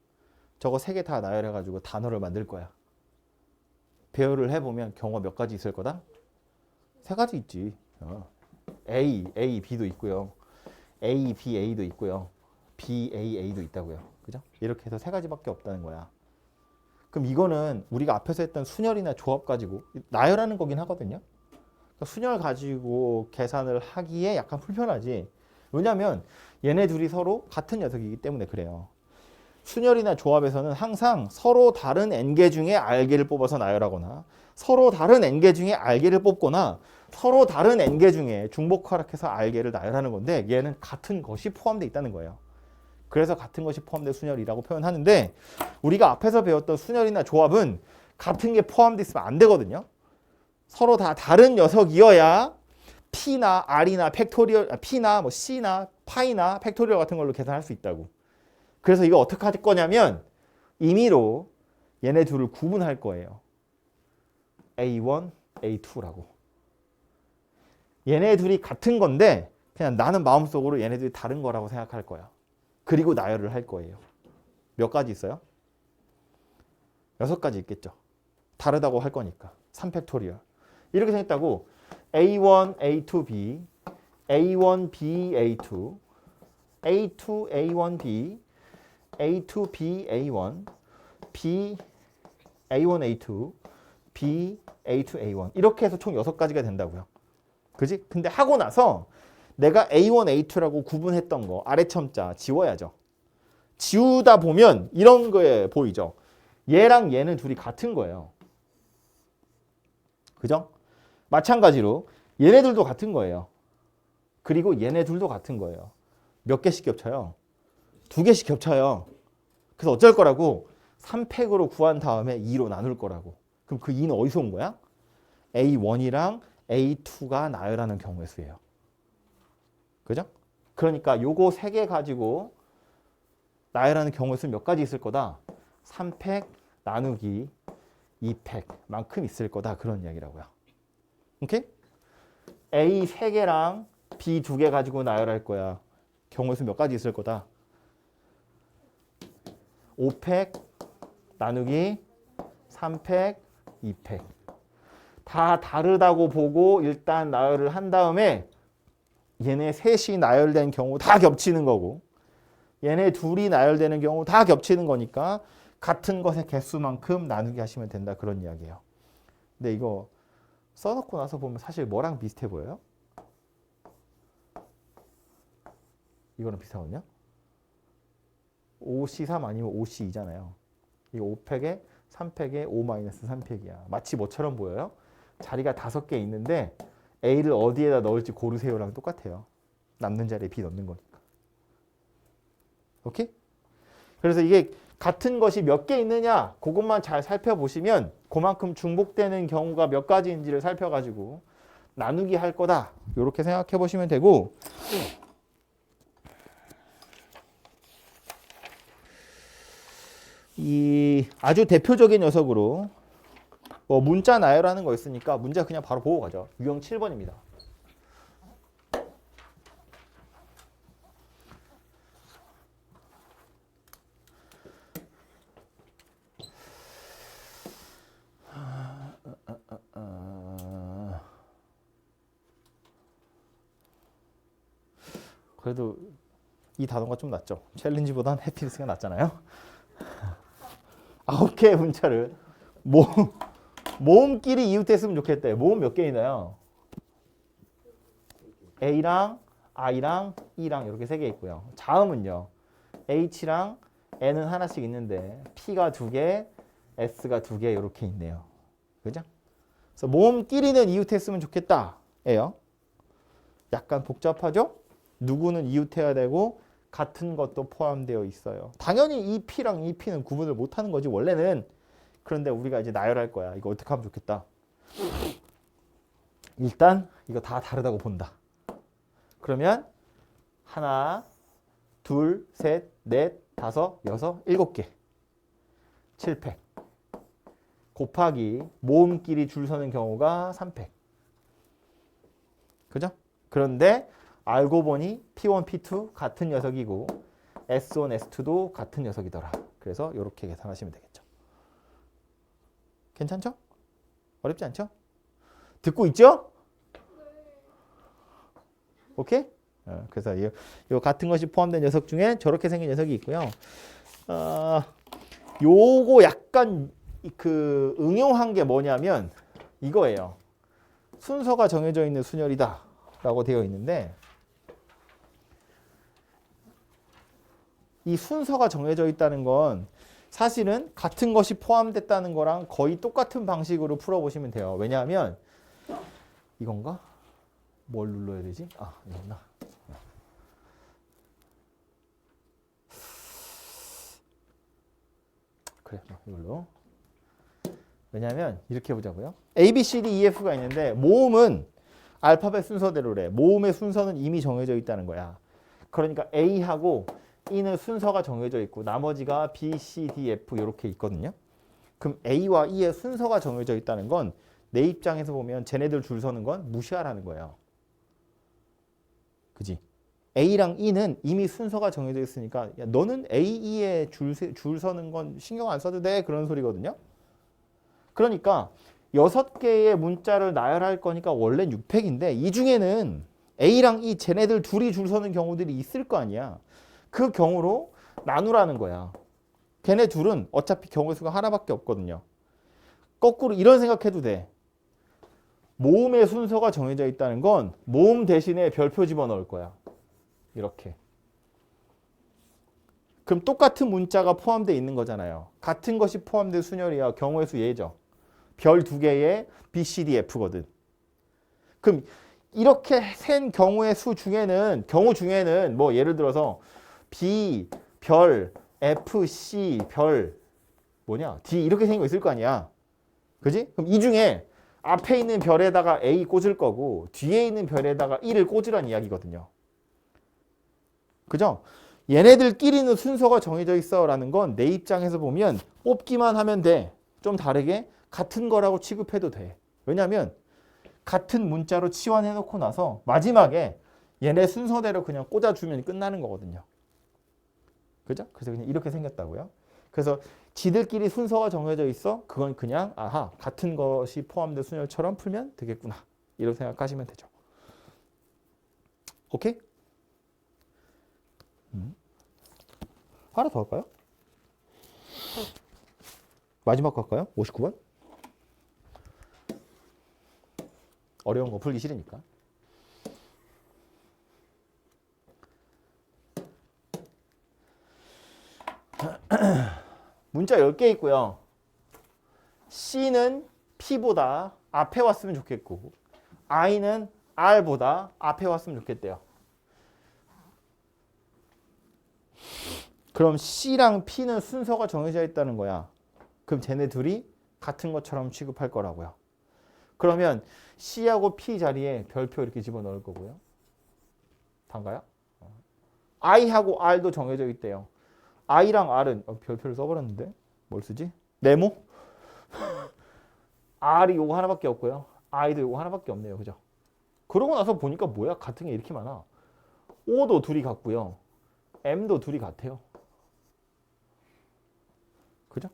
저거 세 개 다 나열해 가지고 단어를 만들 거야. 배열을 해보면 경우가 몇 가지 있을 거다? 세 가지 있지. A, B도 있고요. A, B, A도 있고요. B, A, A도 있다고요. 그죠? 이렇게 해서 세 가지밖에 없다는 거야. 그럼 이거는 우리가 앞에서 했던 순열이나 조합 가지고 나열하는 거긴 하거든요. 그러니까 순열 가지고 계산을 하기에 약간 불편하지. 왜냐하면 얘네 둘이 서로 같은 녀석이기 때문에 그래요. 순열이나 조합에서는 항상 서로 다른 n개 중에 r개를 뽑아서 나열하거나 서로 다른 n개 중에 r개를 뽑거나 서로 다른 n개 중에 중복화락해서 r개를 나열하는 건데 얘는 같은 것이 포함되어 있다는 거예요. 그래서 같은 것이 포함된 순열이라고 표현하는데 우리가 앞에서 배웠던 순열이나 조합은 같은 게 포함되어 있으면 안 되거든요. 서로 다 다른 녀석이어야 P나 R이나 팩토리얼, P나 뭐 C나 파이나 팩토리얼 같은 걸로 계산할 수 있다고. 그래서 이거 어떻게 할 거냐면 임의로 얘네 둘을 구분할 거예요. A1, A2라고. 얘네 둘이 같은 건데 그냥 나는 마음속으로 얘네 둘이 다른 거라고 생각할 거야. 그리고 나열을 할 거예요. 몇 가지 있어요? 6가지 있겠죠. 다르다고 할 거니까. 3팩토리얼. 이렇게 생겼다고 A1, A2, B, A1, B, A2, A2, A1, B, A2, B, A1, B, A1, A2, B, A2, A1 이렇게 해서 총 6가지가 된다고요. 그지? 근데 하고 나서 내가 A1, A2라고 구분했던 거 아래 첨자 지워야죠. 지우다 보면 이런 거에 보이죠. 얘랑 얘는 둘이 같은 거예요. 그죠? 마찬가지로 얘네들도 같은 거예요. 그리고 얘네들도 같은 거예요. 몇 개씩 겹쳐요? 2개씩 겹쳐요. 그래서 어쩔 거라고 3팩으로 구한 다음에 2로 나눌 거라고. 그럼 그 2는 어디서 온 거야? A1이랑 A2가 나열하는 경우의 수예요. 그죠? 그러니까 요거 3개 가지고 나열하는 경우의 수는 몇 가지 있을 거다? 3팩 나누기 2팩만큼 있을 거다. 그런 이야기라고요. 오케이? A 3개랑 B 2개 가지고 나열할 거야. 경우의 수 몇 가지 있을 거다? 5팩 나누기 3팩 2팩. 다 다르다고 보고 일단 나열을 한 다음에 얘네 셋이 나열된 경우 다 겹치는 거고 얘네 둘이 나열되는 경우 다 겹치는 거니까 같은 것의 개수만큼 나누기 하시면 된다. 그런 이야기예요. 근데 이거 써놓고 나서 보면 사실 뭐랑 비슷해 보여요? 이거는 비슷하거든요. 5C3 아니면 5C2잖아요. 이거 5팩에 3팩에 5-3팩이야. 마치 뭐처럼 보여요? 자리가 5개 있는데 A를 어디에다 넣을지 고르세요랑 똑같아요. 남는 자리에 B 넣는 거니까. 오케이? 그래서 이게 같은 것이 몇 개 있느냐 그것만 잘 살펴보시면 그만큼 중복되는 경우가 몇 가지인지를 살펴가지고 나누기 할 거다. 이렇게 생각해 보시면 되고 이 아주 대표적인 녀석으로 뭐 문자 나열하는 거 있으니까 문제 그냥 바로 보고 가죠. 유형 7번입니다. 그래도 이 단어가 좀 낫죠. 챌린지보단 해피니스가 낫잖아요. 9개의 문자를 모음끼리 이웃했으면 좋겠대. 모음 몇 개 있나요? A랑 I랑 E랑 이렇게 3개 있고요. 자음은요. H랑 N은 하나씩 있는데 P가 2개, S가 2개 이렇게 있네요. 그죠? 그래서 모음끼리는 이웃했으면 좋겠다. 예요. 약간 복잡하죠? 누구는 이웃해야 되고 같은 것도 포함되어 있어요. 당연히 이 P랑 이 P는 구분을 못하는 거지 원래는. 그런데 우리가 이제 나열할 거야. 이거 어떻게 하면 좋겠다. 일단 이거 다 다르다고 본다. 그러면 하나, 둘, 셋, 넷, 다섯, 여섯, 일곱 개. 7팩. 곱하기 모음끼리 줄 서는 경우가 3팩. 그죠? 그런데 알고 보니 P1, P2 같은 녀석이고 S1, S2도 같은 녀석이더라. 그래서 이렇게 계산하시면 되겠죠. 괜찮죠? 어렵지 않죠? 듣고 있죠? 오케이? 그래서 이 같은 것이 포함된 녀석 중에 저렇게 생긴 녀석이 있고요. 요거 약간 그 응용한 게 뭐냐면 이거예요. 순서가 정해져 있는 순열이다 라고 되어 있는데 이 순서가 정해져 있다는 건 사실은 같은 것이 포함됐다는 거랑 거의 똑같은 방식으로 풀어보시면 돼요. 왜냐하면 이건가? 뭘 눌러야 되지? 아, 이거구나. 그래, 이걸로. 왜냐하면 이렇게 해보자고요. A, B, C, D, E, F가 있는데 모음은 알파벳 순서대로래. 모음의 순서는 이미 정해져 있다는 거야. 그러니까 A하고 E는 순서가 정해져 있고 나머지가 B, C, D, F 이렇게 있거든요. 그럼 A와 E의 순서가 정해져 있다는 건 내 입장에서 보면 쟤네들 줄 서는 건 무시하라는 거예요. 그지? A랑 E는 이미 순서가 정해져 있으니까 야, 너는 A, E에 줄 서는 건 신경 안 써도 돼 그런 소리거든요. 그러니까 6개의 문자를 나열할 거니까 원래 6팩인데 이 중에는 A랑 E 쟤네들 둘이 줄 서는 경우들이 있을 거 아니야. 그 경우로 나누라는 거야. 걔네 둘은 어차피 경우의 수가 하나밖에 없거든요. 거꾸로 이런 생각해도 돼. 모음의 순서가 정해져 있다는 건 모음 대신에 별표 집어넣을 거야. 이렇게. 그럼 똑같은 문자가 포함되어 있는 거잖아요. 같은 것이 포함된 순열이야. 경우의 수 예죠. 별 2개의 B, C, D, F거든. 그럼 이렇게 센 경우의 수 중에는 경우 중에는 뭐 예를 들어서 B, 별, F, C, 별 뭐냐? D 이렇게 생긴 거 있을 거 아니야. 그지? 그럼 이 중에 앞에 있는 별에다가 A 꽂을 거고 뒤에 있는 별에다가 E를 꽂으란 이야기거든요. 그죠? 얘네들끼리는 순서가 정해져 있어라는 건 내 입장에서 보면 뽑기만 하면 돼. 좀 다르게 같은 거라고 취급해도 돼. 왜냐하면 같은 문자로 치환해놓고 나서 마지막에 얘네 순서대로 그냥 꽂아주면 끝나는 거거든요. 그죠? 그래서 그냥 이렇게 생겼다고요. 그래서 지들끼리 순서가 정해져 있어. 그건 그냥 아하 같은 것이 포함된 순열처럼 풀면 되겠구나. 이렇게 생각하시면 되죠. 오케이? 하나 더 할까요? 마지막 거 할까요? 59번? 어려운 거 풀기 싫으니까. 문자 10개 있고요. C는 P보다 앞에 왔으면 좋겠고 I는 R보다 앞에 왔으면 좋겠대요. 그럼 C랑 P는 순서가 정해져 있다는 거야. 그럼 쟤네 둘이 같은 것처럼 취급할 거라고요. 그러면 C하고 P 자리에 별표 이렇게 집어넣을 거고요. 단가요? I하고 R도 정해져 있대요. I랑 R은 별표를 써버렸는데 뭘 쓰지? 네모? R이 요거 하나밖에 없고요. I도 요거 하나밖에 없네요. 그죠? 그러고 나서 보니까 뭐야? 같은 게 이렇게 많아. O도 둘이 같고요. M도 둘이 같아요. 그죠?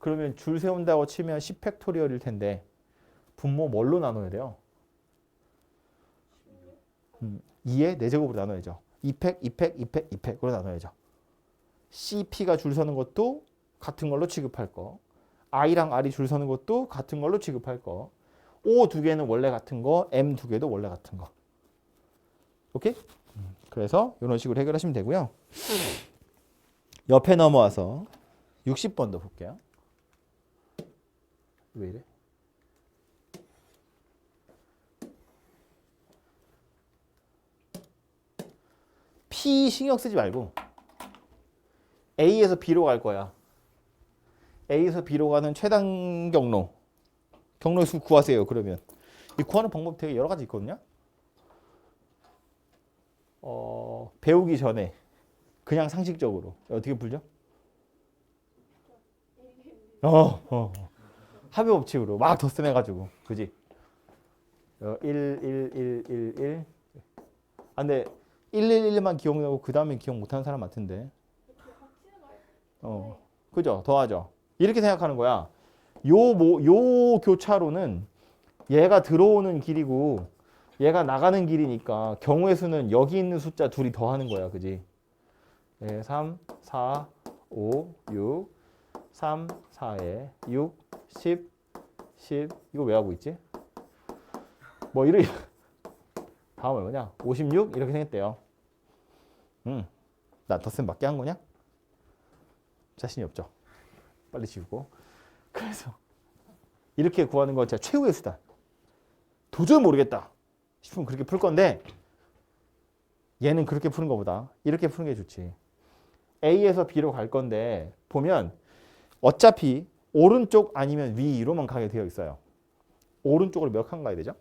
그러면 줄 세운다고 치면 10팩토리얼일 텐데 분모 뭘로 나눠야 돼요? 2의 4제곱으로 나눠야죠. 2팩, 2팩, 2팩, 2팩으로 나눠야죠. CP가 줄 서는 것도 같은 걸로 취급할 거. I랑 R이 줄 서는 것도 같은 걸로 취급할 거. O 2개는 원래 같은 거, M 2개도 원래 같은 거. 오케이? 그래서 이런 식으로 해결하시면 되고요. 옆에 넘어와서 60번도 볼게요. 왜 이래? P 신경 쓰지 말고 A에서 B로 갈 거야. A에서 B로 가는 최단 경로의 수 구하세요. 그러면 이 구하는 방법 되게 여러 가지 있거든요. 배우기 전에 그냥 상식적으로 어떻게 풀죠? 합의 법칙으로 막 덧셈해가지고 그지? 1. 아, 근데 111만 기억나고 그 다음에 기억 못하는 사람 같은데. 그죠? 더하죠. 이렇게 생각하는 거야. 요 교차로는 얘가 들어오는 길이고 얘가 나가는 길이니까 경우의 수는 여기 있는 숫자 둘이 더하는 거야. 그지? 3, 4, 5, 6, 3, 4에 6, 10, 10. 이거 왜 하고 있지? 뭐 이래. 다음 얼마냐? 56 이렇게 생겼대요. 나 덧셈 맞게 한 거냐? 자신이 없죠. 빨리 지우고. 그래서 이렇게 구하는 건 진짜 최후의 수단. 도저히 모르겠다 싶으면 그렇게 풀 건데 얘는 그렇게 푸는 것보다 이렇게 푸는 게 좋지. A에서 B로 갈 건데 보면 어차피 오른쪽 아니면 위로만 가게 되어 있어요. 오른쪽으로 몇 칸 가야 되죠?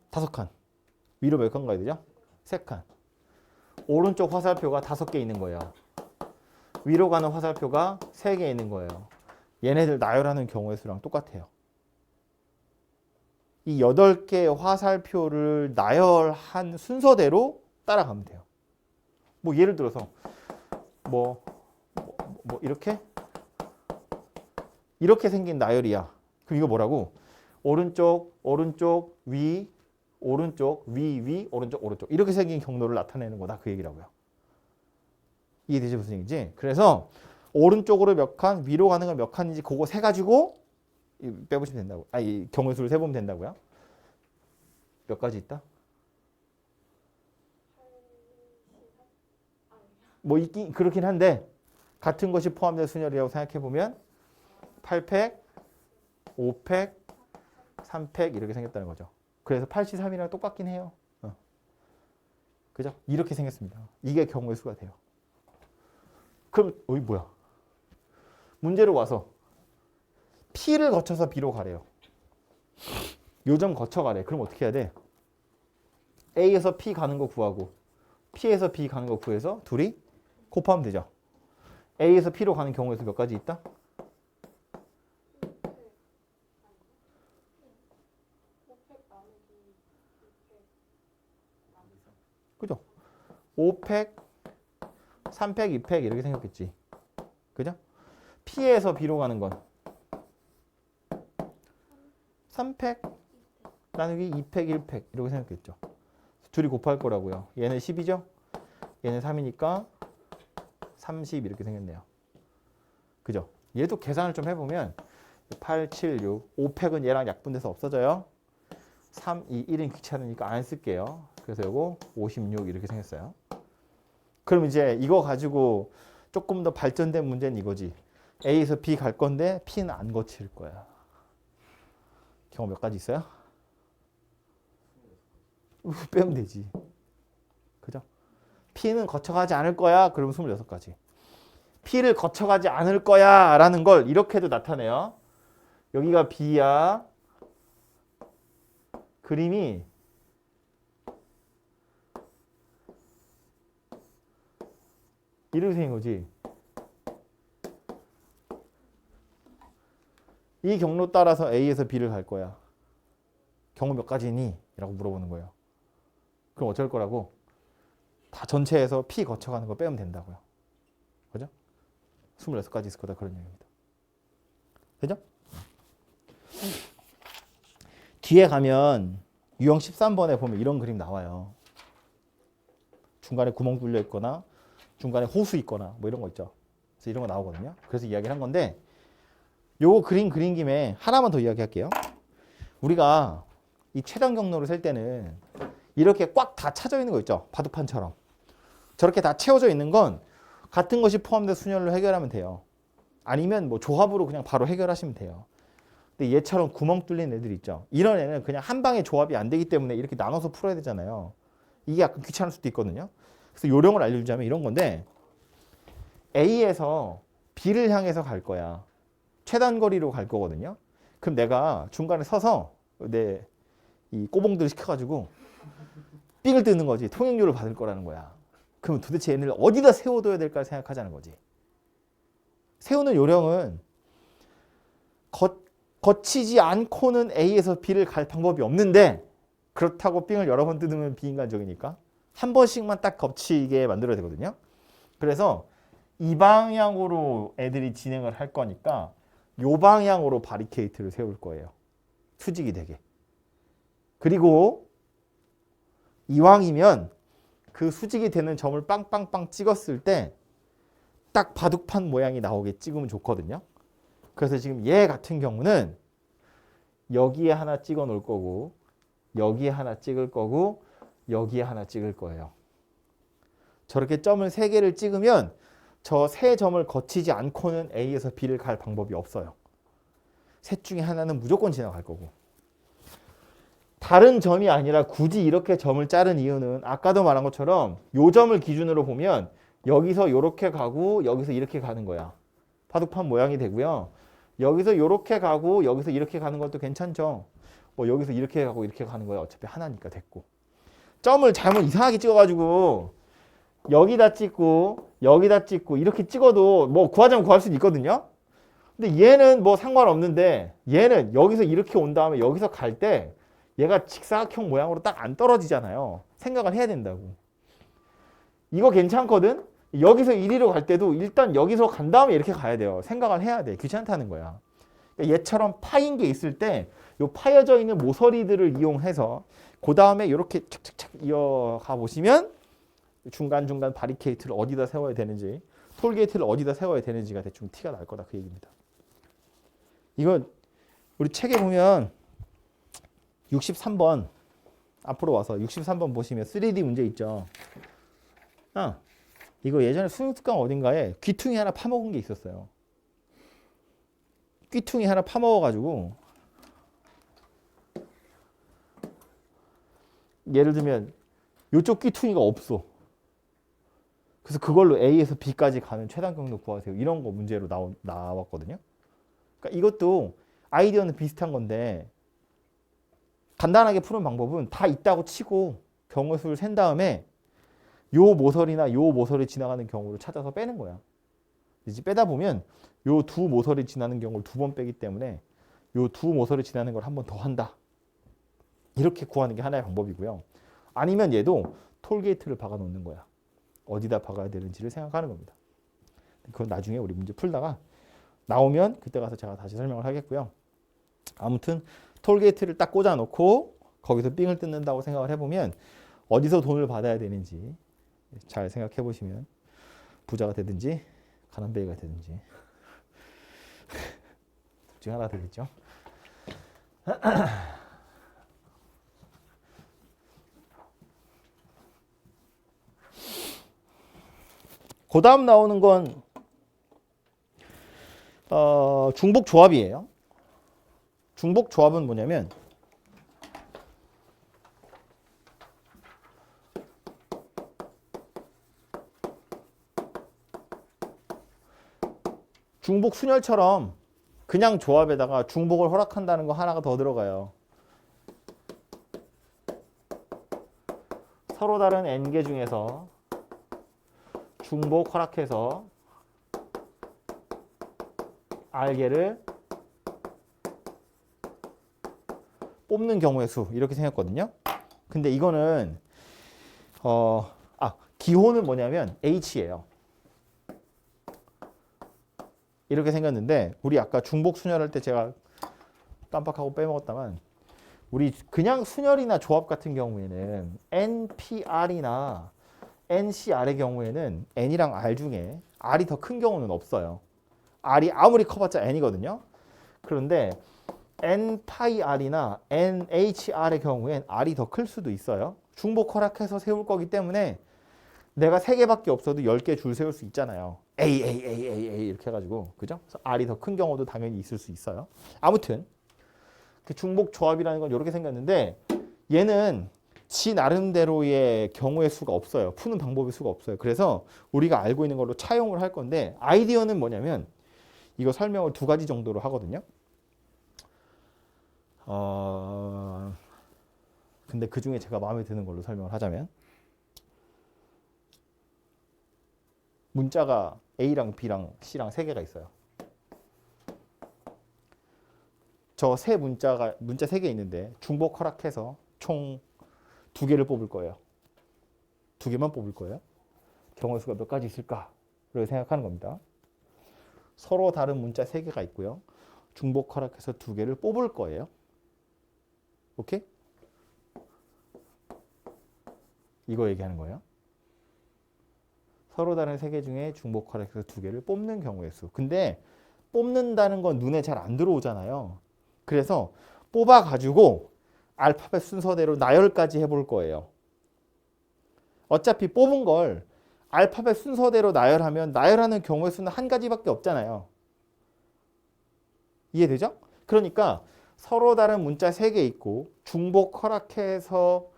5칸. 위로 몇 칸 가야 되죠? 3칸. 오른쪽 화살표가 5개 있는 거예요. 위로 가는 화살표가 3개 있는 거예요. 얘네들 나열하는 경우의 수랑 똑같아요. 이 8개의 화살표를 나열한 순서대로 따라가면 돼요. 뭐 예를 들어서 뭐 이렇게 생긴 나열이야. 그럼 이거 뭐라고? 오른쪽, 위, 오른쪽, 위, 오른쪽 이렇게 생긴 경로를 나타내는 거다. 그 얘기라고요. 이해되지 무슨 얘기인지? 그래서 오른쪽으로 몇 칸, 위로 가는 건 몇 칸인지 그거 세 가지고 빼보시면 된다고. 이 경우의 수를 세보면 된다고요. 몇 가지 있다? 뭐 있긴 그렇긴 한데 같은 것이 포함된 순열이라고 생각해 보면 8팩, 5팩, 3팩 이렇게 생겼다는 거죠. 그래서 83이랑 똑같긴 해요. 그죠? 이렇게 생겼습니다. 이게 경우의 수가 돼요. 그럼 뭐야? 문제로 와서 P를 거쳐서 B로 가래요. 요점 거쳐 가래. 그럼 어떻게 해야 돼? A에서 P 가는 거 구하고 P에서 B 가는 거 구해서 둘이 곱하면 되죠. A에서 P로 가는 경우에서 몇 가지 있다? 그죠? 5팩, 3팩, 2팩 이렇게 생겼겠지. 그죠? P에서 B로 가는 건 3팩 나누기 2팩, 1팩 이렇게 생겼겠죠. 둘이 곱할 거라고요. 얘는 10이죠? 얘는 3이니까 30 이렇게 생겼네요. 그죠? 얘도 계산을 좀 해보면 8, 7, 6, 5팩은 얘랑 약분돼서 없어져요. 3, 2, 1은 귀찮으니까 안 쓸게요. 그래서 요거 56 이렇게 생겼어요. 그럼 이제 이거 가지고 조금 더 발전된 문제는 이거지. A에서 B 갈 건데 P는 안 거칠 거야. 경우 몇 가지 있어요? 빼면 되지. 그죠? P는 거쳐가지 않을 거야. 그러면 26가지. P를 거쳐가지 않을 거야 라는 걸 이렇게도 나타내요. 여기가 B야. 그림이 이렇게 생긴 거지. 이 경로 따라서 A에서 B를 갈 거야. 경우 몇 가지니? 라고 물어보는 거예요. 그럼 어쩔 거라고? 다 전체에서 P 거쳐가는 거 빼면 된다고요. 그죠? 26가지 있을 거다. 그런 얘기입니다. 그죠? 뒤에 가면 유형 13번에 보면 이런 그림 나와요. 중간에 구멍 뚫려 있거나 중간에 호수 있거나 뭐 이런 거 있죠. 그래서 이런 거 나오거든요. 그래서 이야기를 한 건데 요거 그린 김에 하나만 더 이야기할게요. 우리가 이 최단 경로를 셀 때는 이렇게 꽉 다 차져 있는 거 있죠. 바둑판처럼. 저렇게 다 채워져 있는 건 같은 것이 포함된 순열로 해결하면 돼요. 아니면 뭐 조합으로 그냥 바로 해결하시면 돼요. 근데 얘처럼 구멍 뚫린 애들 있죠. 이런 애는 그냥 한 방에 조합이 안 되기 때문에 이렇게 나눠서 풀어야 되잖아요. 이게 약간 귀찮을 수도 있거든요. 그래서 요령을 알려주자면 이런 건데 A에서 B를 향해서 갈 거야. 최단 거리로 갈 거거든요. 그럼 내가 중간에 서서 내 이 꼬봉들을 시켜가지고 삥을 뜯는 거지. 통행료를 받을 거라는 거야. 그럼 도대체 얘네를 어디다 세워둬야 될까 생각하자는 거지. 세우는 요령은 거치지 않고는 A에서 B를 갈 방법이 없는데 그렇다고 삥을 여러 번 뜯으면 비인간적이니까 한 번씩만 딱 거치게 만들어야 되거든요. 그래서 이 방향으로 애들이 진행을 할 거니까 이 방향으로 바리케이트를 세울 거예요. 수직이 되게. 그리고 이왕이면 그 수직이 되는 점을 빵빵빵 찍었을 때 딱 바둑판 모양이 나오게 찍으면 좋거든요. 그래서 지금 얘 같은 경우는 여기에 하나 찍어 놓을 거고 여기에 하나 찍을 거고 여기에 하나 찍을 거예요. 저렇게 점을 3개를 찍으면 저 3점을 거치지 않고는 A에서 B를 갈 방법이 없어요. 셋 중에 하나는 무조건 지나갈 거고. 다른 점이 아니라 굳이 이렇게 점을 자른 이유는 아까도 말한 것처럼 요 점을 기준으로 보면 여기서 이렇게 가고 여기서 이렇게 가는 거야. 바둑판 모양이 되고요. 여기서 이렇게 가고 여기서 이렇게 가는 것도 괜찮죠. 뭐 여기서 이렇게 가고 이렇게 가는 거야. 어차피 하나니까 됐고. 점을 잘못 이상하게 찍어가지고 여기다 찍고 여기다 찍고 이렇게 찍어도 뭐 구하자면 구할 수는 있거든요. 근데 얘는 뭐 상관없는데 얘는 여기서 이렇게 온 다음에 여기서 갈 때 얘가 직사각형 모양으로 딱 안 떨어지잖아요. 생각을 해야 된다고. 이거 괜찮거든? 여기서 이리로 갈 때도 일단 여기서 간 다음에 이렇게 가야 돼요. 생각을 해야 돼. 귀찮다는 거야. 그러니까 얘처럼 파인 게 있을 때 요 파여져 있는 모서리들을 이용해서 그 다음에 이렇게 착착착 이어가 보시면 중간중간 바리케이트를 어디다 세워야 되는지 톨게이트를 어디다 세워야 되는지가 대충 티가 날 거다 그 얘기입니다. 이건 우리 책에 보면 63번 앞으로 와서 63번 보시면 3D 문제 있죠. 이거 예전에 수능특강 어딘가에 귀퉁이 하나 파먹은 게 있었어요. 귀퉁이 하나 파먹어가지고 예를 들면 이쪽 귀퉁이가 없어. 그래서 그걸로 A에서 B까지 가는 최단 경로 구하세요. 이런 거 문제로 나왔거든요. 그러니까 이것도 아이디어는 비슷한 건데 간단하게 푸는 방법은 다 있다고 치고 경우 수를 센 다음에 요 모서리나 요 모서리 지나가는 경우를 찾아서 빼는 거야. 이제 빼다 보면 요 두 모서리 지나는 경우를 2번 빼기 때문에 요 두 모서리 지나는 걸 한 번 더 한다. 이렇게 구하는 게 하나의 방법이고요. 아니면 얘도 톨게이트를 박아 놓는 거야. 어디다 박아야 되는지를 생각하는 겁니다. 그건 나중에 우리 문제 풀다가 나오면 그때 가서 제가 다시 설명을 하겠고요. 아무튼 톨게이트를 딱 꽂아 놓고 거기서 삥을 뜯는다고 생각을 해보면 어디서 돈을 받아야 되는지 잘 생각해 보시면 부자가 되든지 가난뱅이가 되든지 둘 중 하나 되겠죠. 그 다음 나오는 건 중복 조합이에요. 중복 조합은 뭐냐면 중복 순열처럼 그냥 조합에다가 중복을 허락한다는 거 하나가 더 들어가요. 서로 다른 n개 중에서 중복 허락해서 r개를 뽑는 경우의 수 이렇게 생겼거든요. 근데 이거는 기호는 뭐냐면 h예요. 이렇게 생겼는데 우리 아까 중복 순열할 때 제가 깜빡하고 빼먹었다만 우리 그냥 순열이나 조합 같은 경우에는 NPR이나 NCR의 경우에는 N이랑 R 중에 R이 더 큰 경우는 없어요. R이 아무리 커봤자 N이거든요. 그런데 N-PIR이나 NHR의 경우엔 R이 더 클 수도 있어요. 중복 허락해서 세울 거기 때문에 내가 3개밖에 없어도 10개 줄 세울 수 있잖아요. A 이렇게 해가지고 그죠? 그래서 R이 더 큰 경우도 당연히 있을 수 있어요. 아무튼 그 중복 조합이라는 건 이렇게 생겼는데 얘는 지 나름대로의 경우의 수가 없어요. 푸는 방법의 수가 없어요. 그래서 우리가 알고 있는 걸로 차용을 할 건데 아이디어는 뭐냐면 이거 설명을 두 가지 정도로 하거든요. 근데 그 중에 제가 마음에 드는 걸로 설명을 하자면 문자가 A랑 B랑 C랑 세 개가 있어요. 저 세 문자 세 개 있는데 중복 허락해서 총 두 개를 뽑을 거예요. 두 개만 뽑을 거예요. 경우의 수가 몇 가지 있을까? 를 생각하는 겁니다. 서로 다른 문자 세 개가 있고요. 중복 허락해서 두 개를 뽑을 거예요. 오케이? 이거 얘기하는 거예요. 서로 다른 세 개 중에 중복 허락해서 두 개를 뽑는 경우의 수. 근데 뽑는다는 건 눈에 잘 안 들어오잖아요. 그래서 뽑아가지고 알파벳 순서대로 나열까지 해볼 거예요. 어차피 뽑은 걸 알파벳 순서대로 나열하면 나열하는 경우의 수는 한 가지밖에 없잖아요. 이해되죠? 그러니까 서로 다른 문자 3개 있고 중복 허락해서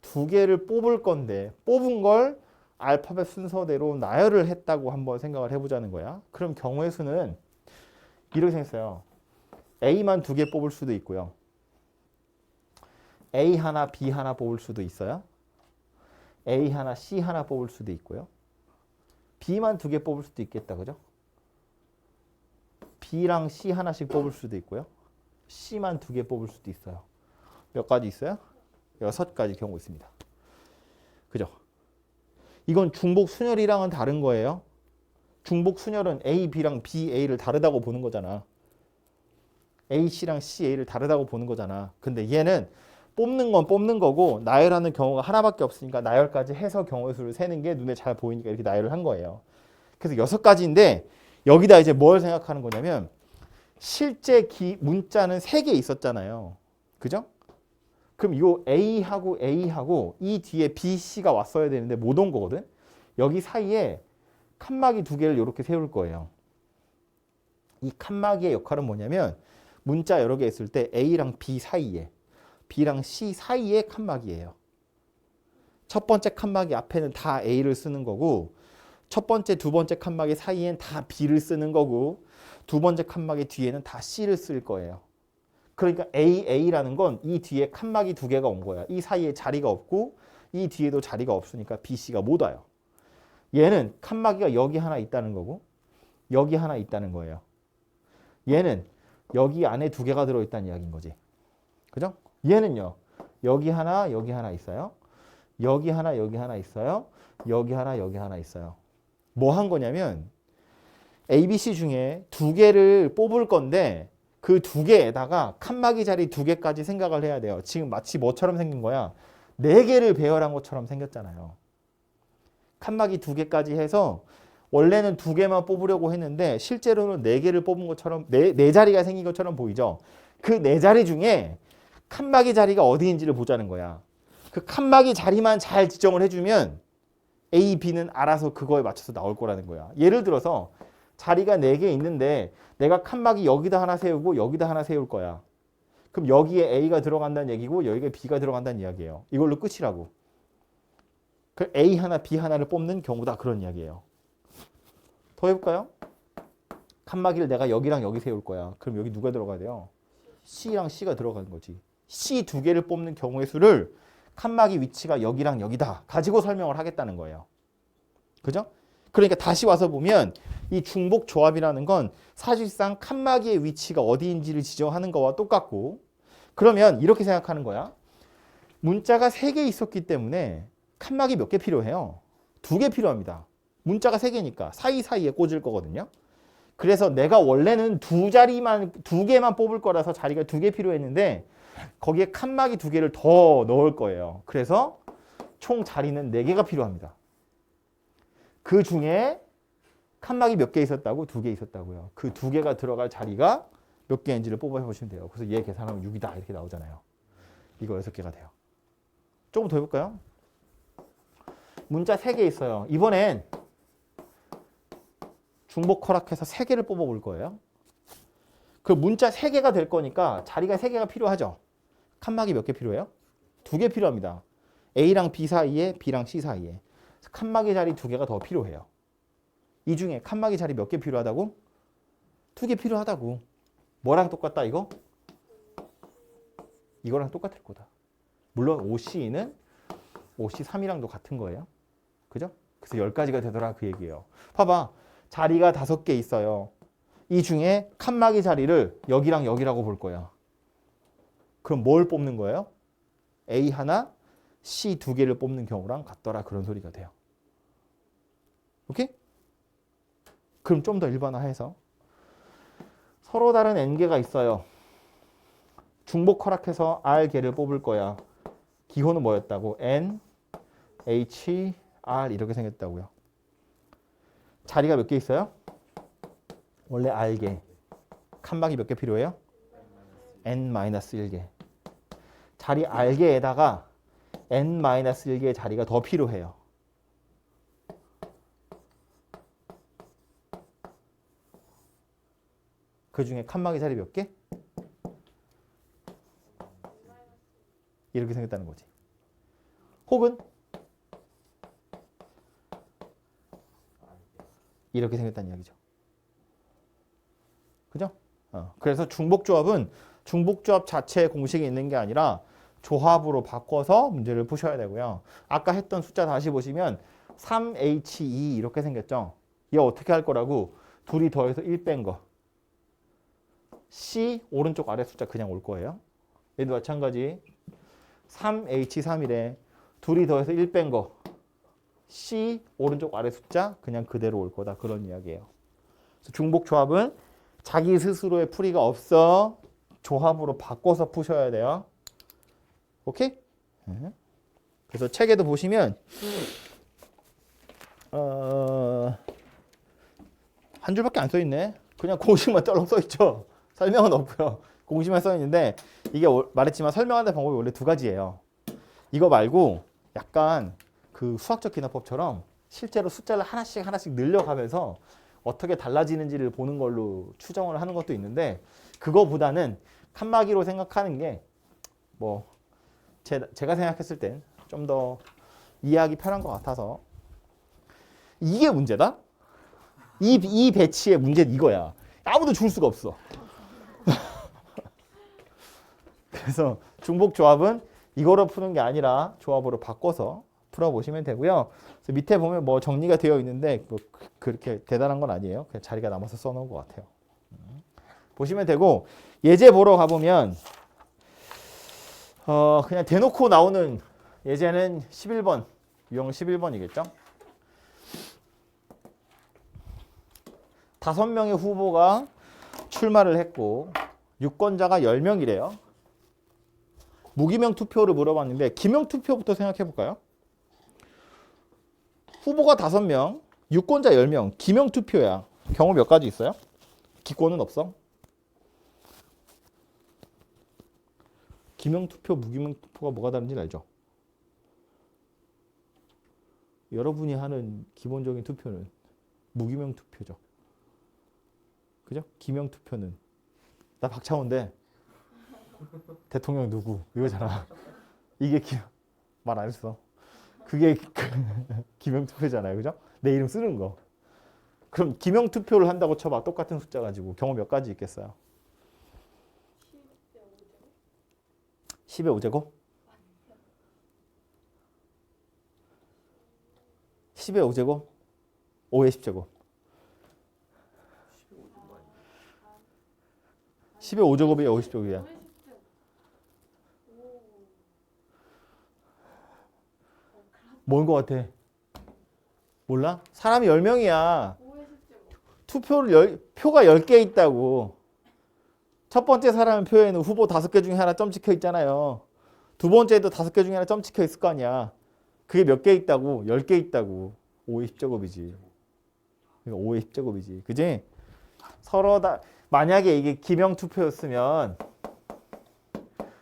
2개를 뽑을 건데 뽑은 걸 알파벳 순서대로 나열을 했다고 한번 생각을 해보자는 거야. 그럼 경우의 수는 이렇게 생겼어요. A만 2개 뽑을 수도 있고요. A 하나, B 하나 뽑을 수도 있어요. A 하나, C 하나 뽑을 수도 있고요. B만 2개 뽑을 수도 있겠다. 그죠? B랑 C 하나씩 뽑을 수도 있고요. C만 2개 뽑을 수도 있어요. 몇 가지 있어요? 6가지 경우 있습니다. 그죠? 이건 중복 순열이랑은 다른 거예요. 중복 순열은 A, B랑 B, A를 다르다고 보는 거잖아. A, C랑 C, A를 다르다고 보는 거잖아. 근데 얘는 뽑는 건 뽑는 거고 나열하는 경우가 하나밖에 없으니까 나열까지 해서 경우의 수를 세는 게 눈에 잘 보이니까 이렇게 나열을 한 거예요. 그래서 6가지인데 여기다 이제 뭘 생각하는 거냐면 실제 문자는 3개 있었잖아요. 그죠? 그럼 이거 A하고 이 뒤에 B, C가 왔어야 되는데 못 온 거거든. 여기 사이에 칸막이 2개를 이렇게 세울 거예요. 이 칸막이의 역할은 뭐냐면 문자 여러 개 있을 때 A랑 B 사이에 B랑 C 사이에 칸막이에요. 첫 번째 칸막이 앞에는 다 A를 쓰는 거고 첫 번째, 두 번째 칸막이 사이엔 다 B를 쓰는 거고 두 번째 칸막이 뒤에는 다 C를 쓸 거예요. 그러니까 A라는 건 이 뒤에 칸막이 2개가 온 거야. 이 사이에 자리가 없고 이 뒤에도 자리가 없으니까 B, C가 못 와요. 얘는 칸막이가 여기 하나 있다는 거고 여기 하나 있다는 거예요. 얘는 여기 안에 2개가 들어있다는 이야기인 거지. 그죠? 얘는요. 여기 하나 있어요. 여기 하나 있어요. 여기 하나 있어요. 뭐 한 거냐면 A, B, C 중에 2개를 뽑을 건데 그 2개에다가 칸막이 자리 2개까지 생각을 해야 돼요. 지금 마치 뭐처럼 생긴 거야? 4개를 배열한 것처럼 생겼잖아요. 칸막이 2개까지 해서 원래는 2개만 뽑으려고 했는데 실제로는 4개를 뽑은 것처럼 4자리가 생긴 것처럼 보이죠? 그 4자리 중에 칸막이 자리가 어디인지를 보자는 거야. 그 칸막이 자리만 잘 지정을 해주면 A, B는 알아서 그거에 맞춰서 나올 거라는 거야. 예를 들어서 자리가 4개 있는데 내가 칸막이 여기다 하나 세우고 여기다 하나 세울 거야. 그럼 여기에 A가 들어간다는 얘기고 여기에 B가 들어간다는 이야기예요. 이걸로 끝이라고. 그 A 하나, B 하나를 뽑는 경우다 그런 이야기예요. 더 해볼까요? 칸막이를 내가 여기랑 여기 세울 거야. 그럼 여기 누가 들어가야 돼요? C랑 C가 들어가는 거지. C 2개를 뽑는 경우의 수를 칸막이 위치가 여기랑 여기다 가지고 설명을 하겠다는 거예요. 그죠? 그러니까 다시 와서 보면 이 중복 조합이라는 건 사실상 칸막이의 위치가 어디인지를 지정하는 거와 똑같고 그러면 이렇게 생각하는 거야. 문자가 3개 있었기 때문에 칸막이 몇 개 필요해요? 2개 필요합니다. 문자가 3개니까 사이사이에 꽂을 거거든요. 그래서 내가 원래는 2개만 뽑을 거라서 자리가 2개 필요했는데 거기에 칸막이 2개를 더 넣을 거예요. 그래서 총 자리는 4개가 필요합니다. 그 중에 칸막이 몇 개 있었다고? 2개 있었다고요. 그 2개가 들어갈 자리가 몇 개인지를 뽑아보시면 돼요. 그래서 얘 계산하면 6이다 이렇게 나오잖아요. 이거 6개가 돼요. 조금 더 해볼까요? 문자 3개 있어요. 이번엔 중복 허락해서 3개를 뽑아볼 거예요. 그 문자 3개가 될 거니까 자리가 3개가 필요하죠. 칸막이 몇 개 필요해요? 2개 필요합니다. A랑 B 사이에 B랑 C 사이에 칸막이 자리 2개가 더 필요해요. 이 중에 칸막이 자리 몇 개 필요하다고? 2개 필요하다고. 뭐랑 똑같다 이거? 이거랑 똑같을 거다. 물론 OC는 OC3이랑도 같은 거예요. 그죠? 그래서 10가지가 되더라 그 얘기예요. 봐봐. 자리가 5개 있어요. 이 중에 칸막이 자리를 여기랑 여기라고 볼 거야. 그럼 뭘 뽑는 거예요? A 하나, C 2개를 뽑는 경우랑 같더라 그런 소리가 돼요. 오케이? 그럼 좀 더 일반화해서 서로 다른 n개가 있어요. 중복 허락해서 r개를 뽑을 거야. 기호는 뭐였다고? n, h, r 이렇게 생겼다고요. 자리가 몇 개 있어요? 원래 r개. 칸막이 몇 개 필요해요? n-1개. 자리 r개에다가 n-1개의 자리가 더 필요해요. 그 중에 칸막이 자리 몇 개? 이렇게 생겼다는 거지. 혹은 이렇게 생겼다는 이야기죠. 그죠? 그래서 중복조합은 중복조합 자체의 공식이 있는 게 아니라 조합으로 바꿔서 문제를 푸셔야 되고요. 아까 했던 숫자 다시 보시면 3H2 이렇게 생겼죠. 얘 어떻게 할 거라고? 둘이 더해서 1 뺀 거. C 오른쪽 아래 숫자 그냥 올 거예요. 얘도 마찬가지. 3H3이래. 둘이 더해서 1 뺀 거. C 오른쪽 아래 숫자 그냥 그대로 올 거다. 그런 이야기예요. 그래서 중복조합은 자기 스스로의 풀이가 없어. 조합으로 바꿔서 푸셔야 돼요. 오케이? 그래서 책에도 보시면 한 줄밖에 안 써 있네. 그냥 공식만 떨렁 써 있죠. 설명은 없고요. 공식만 써 있는데 이게 말했지만 설명하는 방법이 원래 2가지예요. 이거 말고 약간 그 수학적 기납법처럼 실제로 숫자를 하나씩 늘려가면서 어떻게 달라지는지를 보는 걸로 추정을 하는 것도 있는데 그거보다는 칸막이로 생각하는 게 뭐 제가 생각했을 땐 좀 더 이해하기 편한 것 같아서 이게 문제다? 이 배치의 문제는 이거야. 아무도 줄 수가 없어. 그래서 중복조합은 이거로 푸는 게 아니라 조합으로 바꿔서 풀어보시면 되고요. 그래서 밑에 보면 뭐 정리가 되어 있는데 뭐 그렇게 대단한 건 아니에요. 그냥 자리가 남아서 써놓은 것 같아요. 보시면 되고 예제 보러 가보면 그냥 대놓고 나오는 예제는 11번, 유형 11번이겠죠. 5명의 후보가 출마를 했고 유권자가 10명이래요. 무기명 투표를 물어봤는데 기명 투표부터 생각해 볼까요? 후보가 5명, 유권자 10명, 기명 투표야. 경우 몇 가지 있어요? 기권은 없어. 기명 투표, 무기명 투표가 뭐가 다른지 알죠? 여러분이 하는 기본적인 투표는 무기명 투표죠. 그죠? 기명 투표는 나 박차원데 대통령 누구 이거잖아. 이게 말 안 했어. 그게 기명 투표잖아요. 그죠? 내 이름 쓰는 거. 그럼 기명 투표를 한다고 쳐봐. 똑같은 숫자 가지고 경우 몇 가지 있겠어요? 10의 5제곱? 10의 5제곱? 5의 10제곱? 10의 5제곱이야 50제곱이야? 뭔 거 같아? 몰라? 사람이 10명이야. 표가 10개 있다고. 첫 번째 사람 표에는 후보 5개 중에 하나 점 찍혀 있잖아요. 두 번째도 5개 중에 하나 점 찍혀 있을 거 아니야. 그게 몇 개 있다고? 10개 있다고. 5의 10제곱이지. 그러니까 5의 10제곱이지. 그지? 서로 다 만약에 이게 기명 투표였으면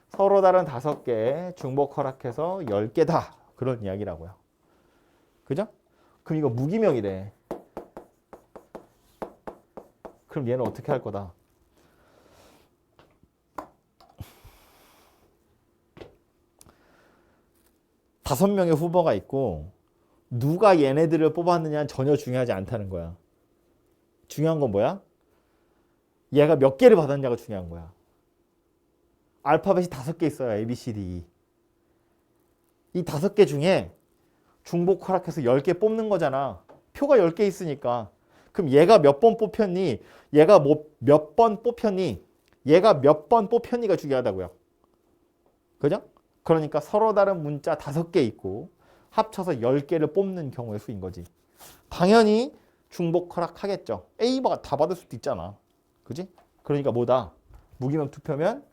서로 다른 5개 중복 허락해서 10개다. 그런 이야기라고요. 그죠? 그럼 이거 무기명이래. 그럼 얘는 어떻게 할 거다? 5명의 후보가 있고 누가 얘네들을 뽑았느냐는 전혀 중요하지 않다는 거야. 중요한 건 뭐야? 얘가 몇 개를 받았냐가 중요한 거야. 알파벳이 5개 있어요. A, B, C, D, E. 이 5개 중에 중복 허락해서 10개 뽑는 거잖아. 표가 10개 있으니까. 그럼 얘가 몇 번 뽑혔니? 얘가 뭐 몇 번 뽑혔니? 얘가 몇 번 뽑혔니가 중요하다고요. 그죠? 그러니까 서로 다른 문자 5개 있고 합쳐서 10개를 뽑는 경우의 수인 거지. 당연히 중복 허락하겠죠. A가 다 받을 수도 있잖아. 그지? 그러니까 뭐다? 무기명 투표면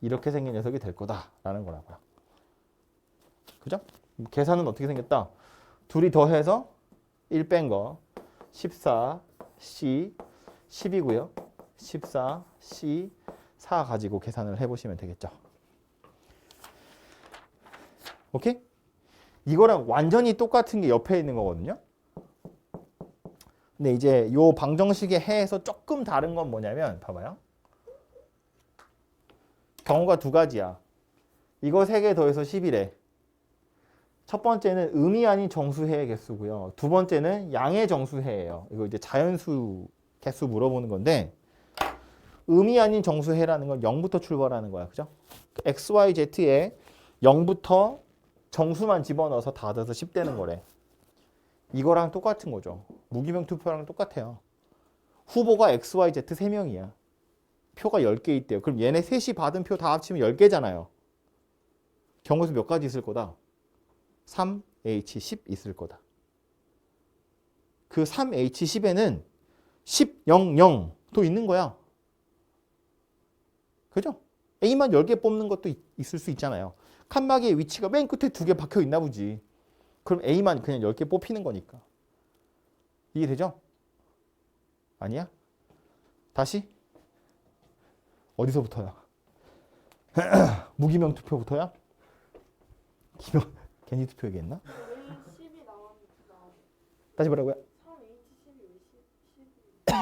이렇게 생긴 녀석이 될 거다라는 거라고요. 그죠? 계산은 어떻게 생겼다? 둘이 더해서 1 뺀 거 14, C, 10이고요. 14, C, 4 가지고 계산을 해보시면 되겠죠. 오케이? 이거랑 완전히 똑같은 게 옆에 있는 거거든요. 근데 이제 요 방정식의 해에서 조금 다른 건 뭐냐면 봐봐요. 경우가 2가지야. 이거 3개 더해서 10이래. 첫 번째는 음이 아닌 정수해의 개수고요. 두 번째는 양의 정수해예요. 이거 이제 자연수 개수 물어보는 건데 음이 아닌 정수해라는 건 0부터 출발하는 거야. 그죠? x, y, z에 0부터 정수만 집어넣어서 다 더해서 10 되는 거래. 이거랑 똑같은 거죠. 무기명 투표랑 똑같아요. 후보가 x, y, z 3명이야. 표가 10개 있대요. 그럼 얘네 셋이 받은 표 다 합치면 10개잖아요. 경우수 몇 가지 있을 거다? 3H10 있을 거다. 그 3H10에는 10, 0, 0도 있는 거야. 그죠? A만 10개 뽑는 것도 있을 수 있잖아요. 칸막이의 위치가 맨 끝에 2개 박혀 있나 보지. 그럼 A만 그냥 10개 뽑히는 거니까. 이해되죠? 아니야? 다시? 어디서부터야? 무기명 투표부터야? 괜히 투표 얘기했나? 왜 10이 나왔나? 다시 뭐라고요? 3H12 왜 10?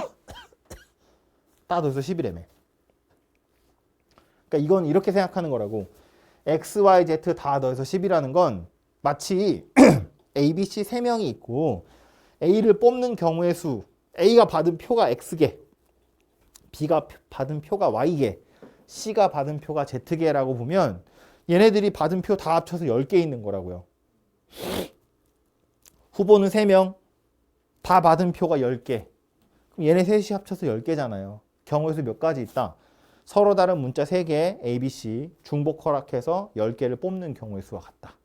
다 더해서 10이라며. 그러니까 이건 이렇게 생각하는 거라고. X, Y, Z 다 더해서 10이라는 건 마치 A, B, C 3명이 있고 A를 뽑는 경우의 수, A가 받은 표가 X개, B가 받은 표가 Y개, C가 받은 표가 Z개라고 보면 얘네들이 받은 표 다 합쳐서 10개 있는 거라고요. 후보는 3명, 다 받은 표가 10개. 그럼 얘네 셋이 합쳐서 10개잖아요. 경우의 수 몇 가지 있다? 서로 다른 문자 3개, A, B, C 중복 허락해서 10개를 뽑는 경우의 수와 같다.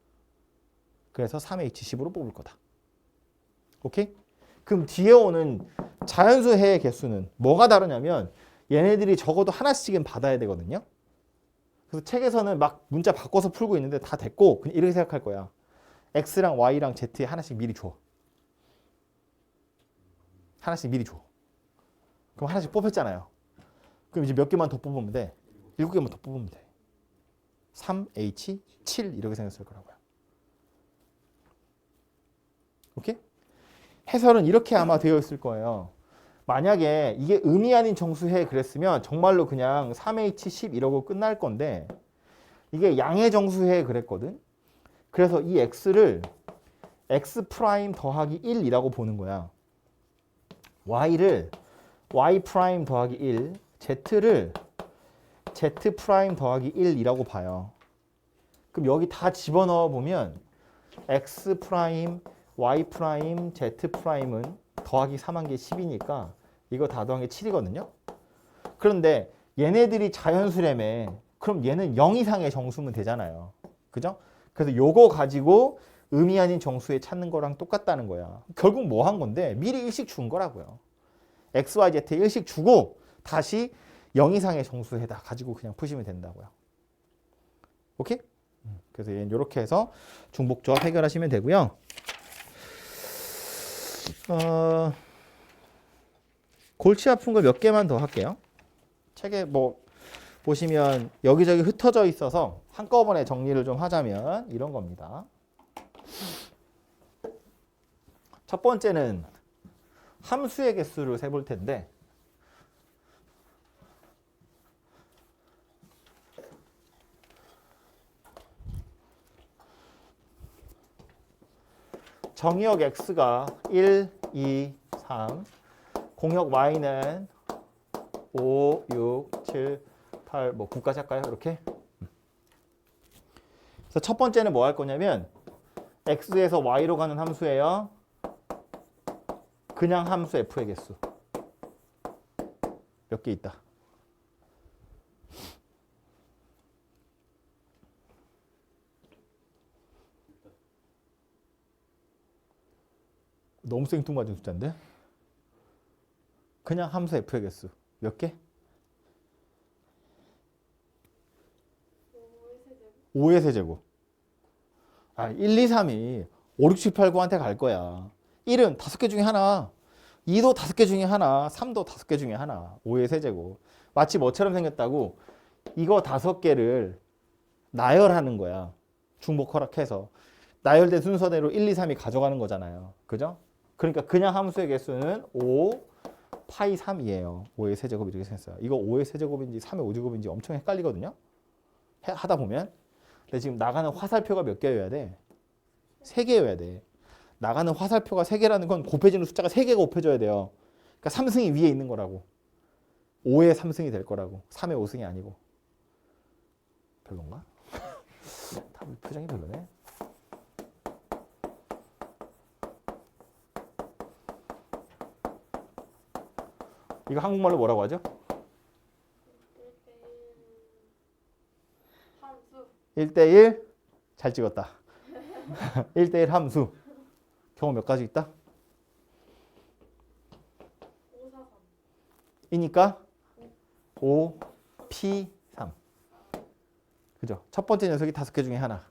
그래서 3H10으로 뽑을 거다. 오케이? 그럼 뒤에 오는 자연수 해의 개수는 뭐가 다르냐면 얘네들이 적어도 하나씩은 받아야 되거든요. 그래서 책에서는 막 문자 바꿔서 풀고 있는데 다 됐고 그냥 이렇게 생각할 거야. X랑 Y랑 Z에 하나씩 미리 줘. 하나씩 미리 줘. 그럼 하나씩 뽑혔잖아요. 그럼 이제 몇 개만 더 뽑으면 돼. 7개만 더 뽑으면 돼. 3H7 이렇게 생겼을 거라고요. 오케이? 해설은 이렇게 아마 되어 있을 거예요. 만약에 이게 음이 아닌 정수해 그랬으면 정말로 그냥 3H10 이러고 끝날 건데 이게 양의 정수해 그랬거든. 그래서 이 X를 X 프라임 더하기 1이라고 보는 거야. Y를 Y 프라임 더하기 1, Z를 Z 프라임 더하기 1이라고 봐요. 그럼 여기 다 집어넣어 보면 X 프라임, Y 프라임, Z 프라임은 더하기 3한 게 10이니까 이거 다 더한 게 7이거든요. 그런데 얘네들이 자연수라며 그럼 얘는 0 이상의 정수면 되잖아요. 그죠? 그래서 요거 가지고 의미 아닌 정수에 찾는 거랑 똑같다는 거야. 결국 뭐 한 건데 미리 일식 준 거라고요. X, Y, Z에 일식 주고 다시 0 이상의 정수에다 가지고 그냥 푸시면 된다고요. 오케이? 그래서 얘는 이렇게 해서 중복조합 해결하시면 되고요. 골치 아픈 거 몇 개만 더 할게요. 책에 뭐 보시면 여기저기 흩어져 있어서 한꺼번에 정리를 좀 하자면 이런 겁니다. 첫 번째는 함수의 개수를 세볼 텐데 정의역 x가 1, 2, 3, 공역 y는 5, 6, 7, 8, 뭐 9까지 할까요? 이렇게. 그래서 첫 번째는 뭐 할 거냐면 x에서 y로 가는 함수예요. 그냥 함수 f의 개수. 몇 개 있다. 너무 생뚱맞은 숫자인데? 그냥 함수 f의 개수. 몇 개? 5의 세제곱. 1, 2, 3이 5, 6, 7, 8, 9한테 갈 거야. 1은 5개 중에 하나. 2도 5개 중에 하나. 3도 5개 중에 하나. 5의 세제곱. 마치 뭐처럼 생겼다고? 이거 5개를 나열하는 거야. 중복 허락해서. 나열된 순서대로 1, 2, 3이 가져가는 거잖아요. 그죠? 그러니까 그냥 함수의 개수는 5, 파이 3이에요. 5의 세제곱 이렇게 생겼어요. 이거 5의 세제곱인지 3의 5제곱인지 엄청 헷갈리거든요. 하다 보면. 근데 지금 나가는 화살표가 몇 개여야 돼? 3개여야 돼. 나가는 화살표가 3개라는 건 곱해지는 숫자가 3개가 곱해져야 돼요. 그러니까 3승이 위에 있는 거라고. 5의 3승이 될 거라고. 3의 5승이 아니고. 별론가? 답 표정이 별로네. 이거 한국말로 뭐라고 하죠? 1대1 함수. 1대1 잘 찍었다. 1대1 함수. 경우 몇 가지 있다? 5, 4, 3. 이니까 5, P, 3. 그죠? 첫 번째 녀석이 5개 중에 하나.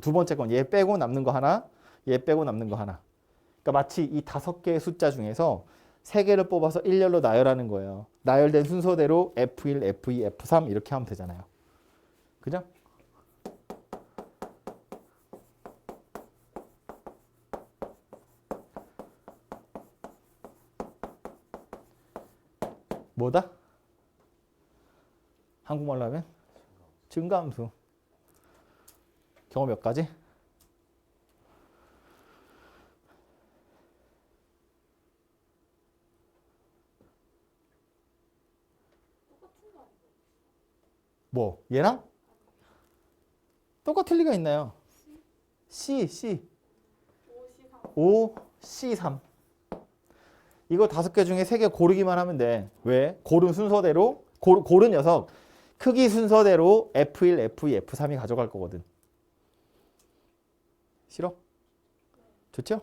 두 번째 건 얘 빼고 남는 거 하나, 얘 빼고 남는 거 하나. 그러니까 마치 이 5개의 숫자 중에서 3개를 뽑아서 일렬로 나열하는 거예요. 나열된 순서대로 F1, F2, F3 이렇게 하면 되잖아요. 그죠? 뭐다? 한국말로 하면 증가함수. 경우 몇 가지? 똑같은 거 아니에요? 뭐 얘랑 똑같을 리가 있나요? C, 5, C, 3. 5, C3. 이거 5개 중에 3개 고르기만 하면 돼. 왜? 고른 순서대로 고른 녀석 크기 순서대로 F1, F2, F3이 가져갈 거거든. 싫어? 좋죠?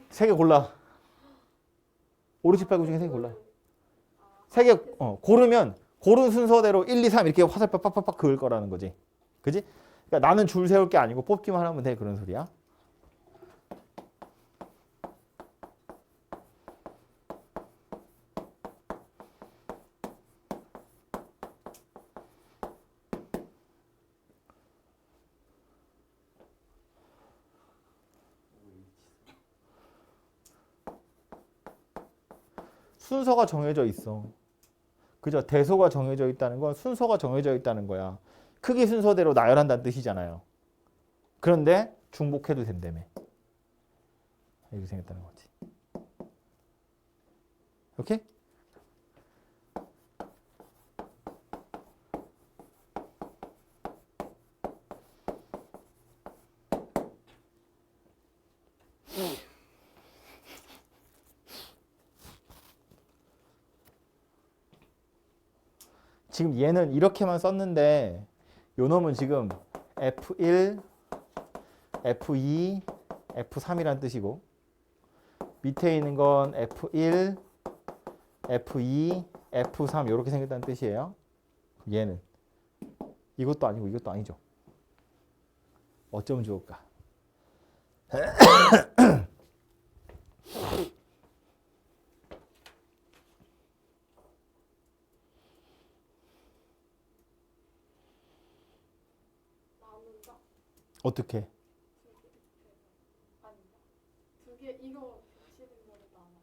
3개 골라. 5, 6, 7, 8, 9 중에 3개 골라. 3개 고르면 고른 순서대로 1, 2, 3 이렇게 화살표 빡빡빡 그을 거라는 거지. 그지? 그러니까 나는 줄 세울 게 아니고 뽑기만 하면 돼. 그런 소리야. 순서가 정해져 있어. 그죠? 대소가 정해져 있다는 건 순서가 정해져 있다는 거야. 크기 순서대로 나열한다는 뜻이잖아요. 그런데 중복해도 된다며. 이렇게 생겼다는 거지. 오케이? 지금 얘는 이렇게만 썼는데 요 놈은 지금 F1, F2, F3이라는 뜻이고 밑에 있는 건 F1, F2, F3 이렇게 생겼다는 뜻이에요. 얘는 이것도 아니고 이것도 아니죠. 어쩌면 좋을까? 나눈다. 어떻게? 아닌가? 2개 이거 겹치는 거를 나눠.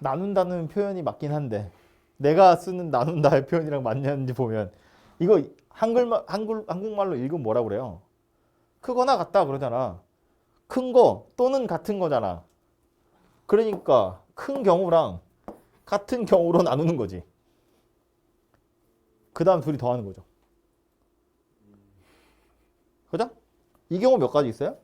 나눈다는 표현이 맞긴 한데 내가 쓰는 나눈다의 표현이랑 맞냐는지 보면 이거 한국말로 읽으면 뭐라 그래요? 크거나 같다 그러잖아. 큰 거 또는 같은 거잖아. 그러니까 큰 경우랑 같은 경우로 나누는 거지. 그 다음 둘이 더하는 거죠. 그죠? 이 경우 몇 가지 있어요?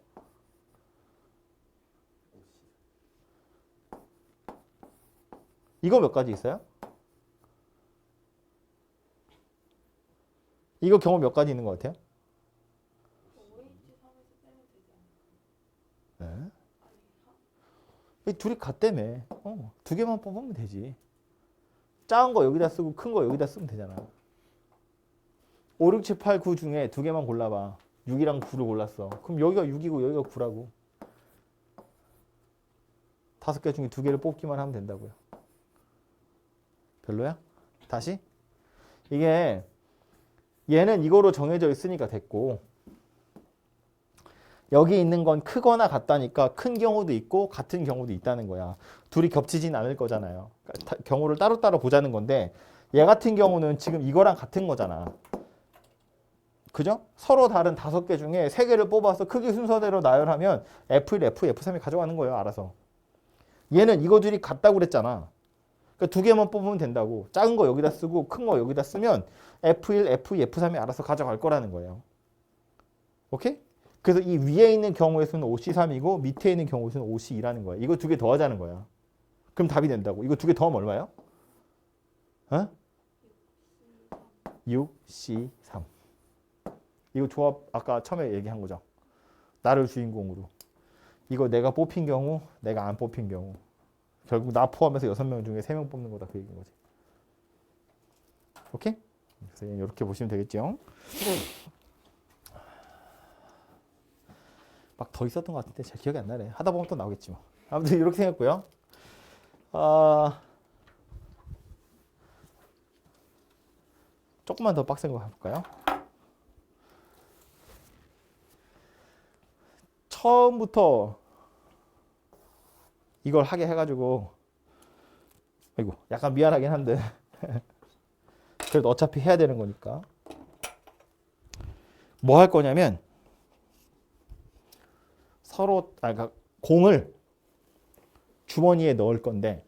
이거 몇 가지 있어요? 이거 경우 몇 가지 있는 것 같아요? OH 3에서 빼면 되지 않을까? 네. 이 둘이 같다며. 두 개만 뽑으면 되지. 작은 거 여기다 쓰고 큰 거 여기다 쓰면 되잖아. 5, 6, 7, 8, 9 중에 두 개만 골라봐. 6이랑 9를 골랐어. 그럼 여기가 6이고 여기가 9라고. 5개 중에 두 개를 뽑기만 하면 된다고요. 별로야? 다시? 이게 얘는 이거로 정해져 있으니까 됐고 여기 있는 건 크거나 같다니까 큰 경우도 있고 같은 경우도 있다는 거야. 둘이 겹치진 않을 거잖아요. 그러니까 경우를 따로따로 보자는 건데 얘 같은 경우는 지금 이거랑 같은 거잖아. 그죠? 서로 다른 5개 중에 3개를 뽑아서 크기 순서대로 나열하면 F1, F2, F3이 가져가는 거예요. 알아서. 얘는 이거 둘이 같다고 그랬잖아. 그러니까 두 개만 뽑으면 된다고. 작은 거 여기다 쓰고 큰 거 여기다 쓰면 F1, F2, F3이 알아서 가져갈 거라는 거예요. 오케이? 그래서 이 위에 있는 경우의 수는 OC3이고 밑에 있는 경우의 수는 OC2라는 거야. 이거 두 개 더하자는 거야. 그럼 답이 된다고. 이거 두 개 더하면 얼마예요? 6C3. 이거 조합 아까 처음에 얘기한 거죠. 나를 주인공으로. 이거 내가 뽑힌 경우, 내가 안 뽑힌 경우. 결국 나 포함해서 6명 중에 3명 뽑는 거다 그 얘기인 거지. 오케이? 그래서 이렇게 보시면 되겠죠. 막 더 있었던 것 같은데 잘 기억이 안 나네. 하다 보면 또 나오겠지 뭐. 아무튼 이렇게 생겼고요. 조금만 더 빡센 거 해볼까요? 처음부터 이걸 하게 해가지고 아이고 약간 미안하긴 한데 그래도 어차피 해야 되는 거니까 뭐 할 거냐면 서로 그러니까 공을 주머니에 넣을 건데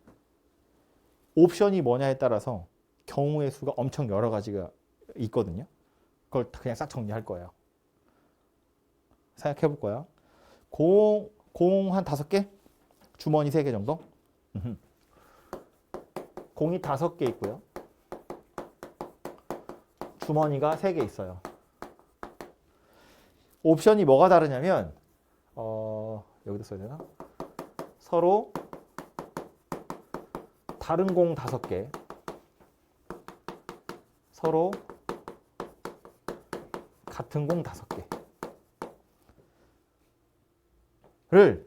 옵션이 뭐냐에 따라서 경우의 수가 엄청 여러 가지가 있거든요. 그걸 그냥 싹 정리할 거예요. 생각해 볼 거야. 공 한 5개? 주머니 3개 정도? 공이 5개 있고요. 주머니가 3개 있어요. 옵션이 뭐가 다르냐면 여기다 써야 되나? 서로 다른 공 5개, 서로 같은 공 5개를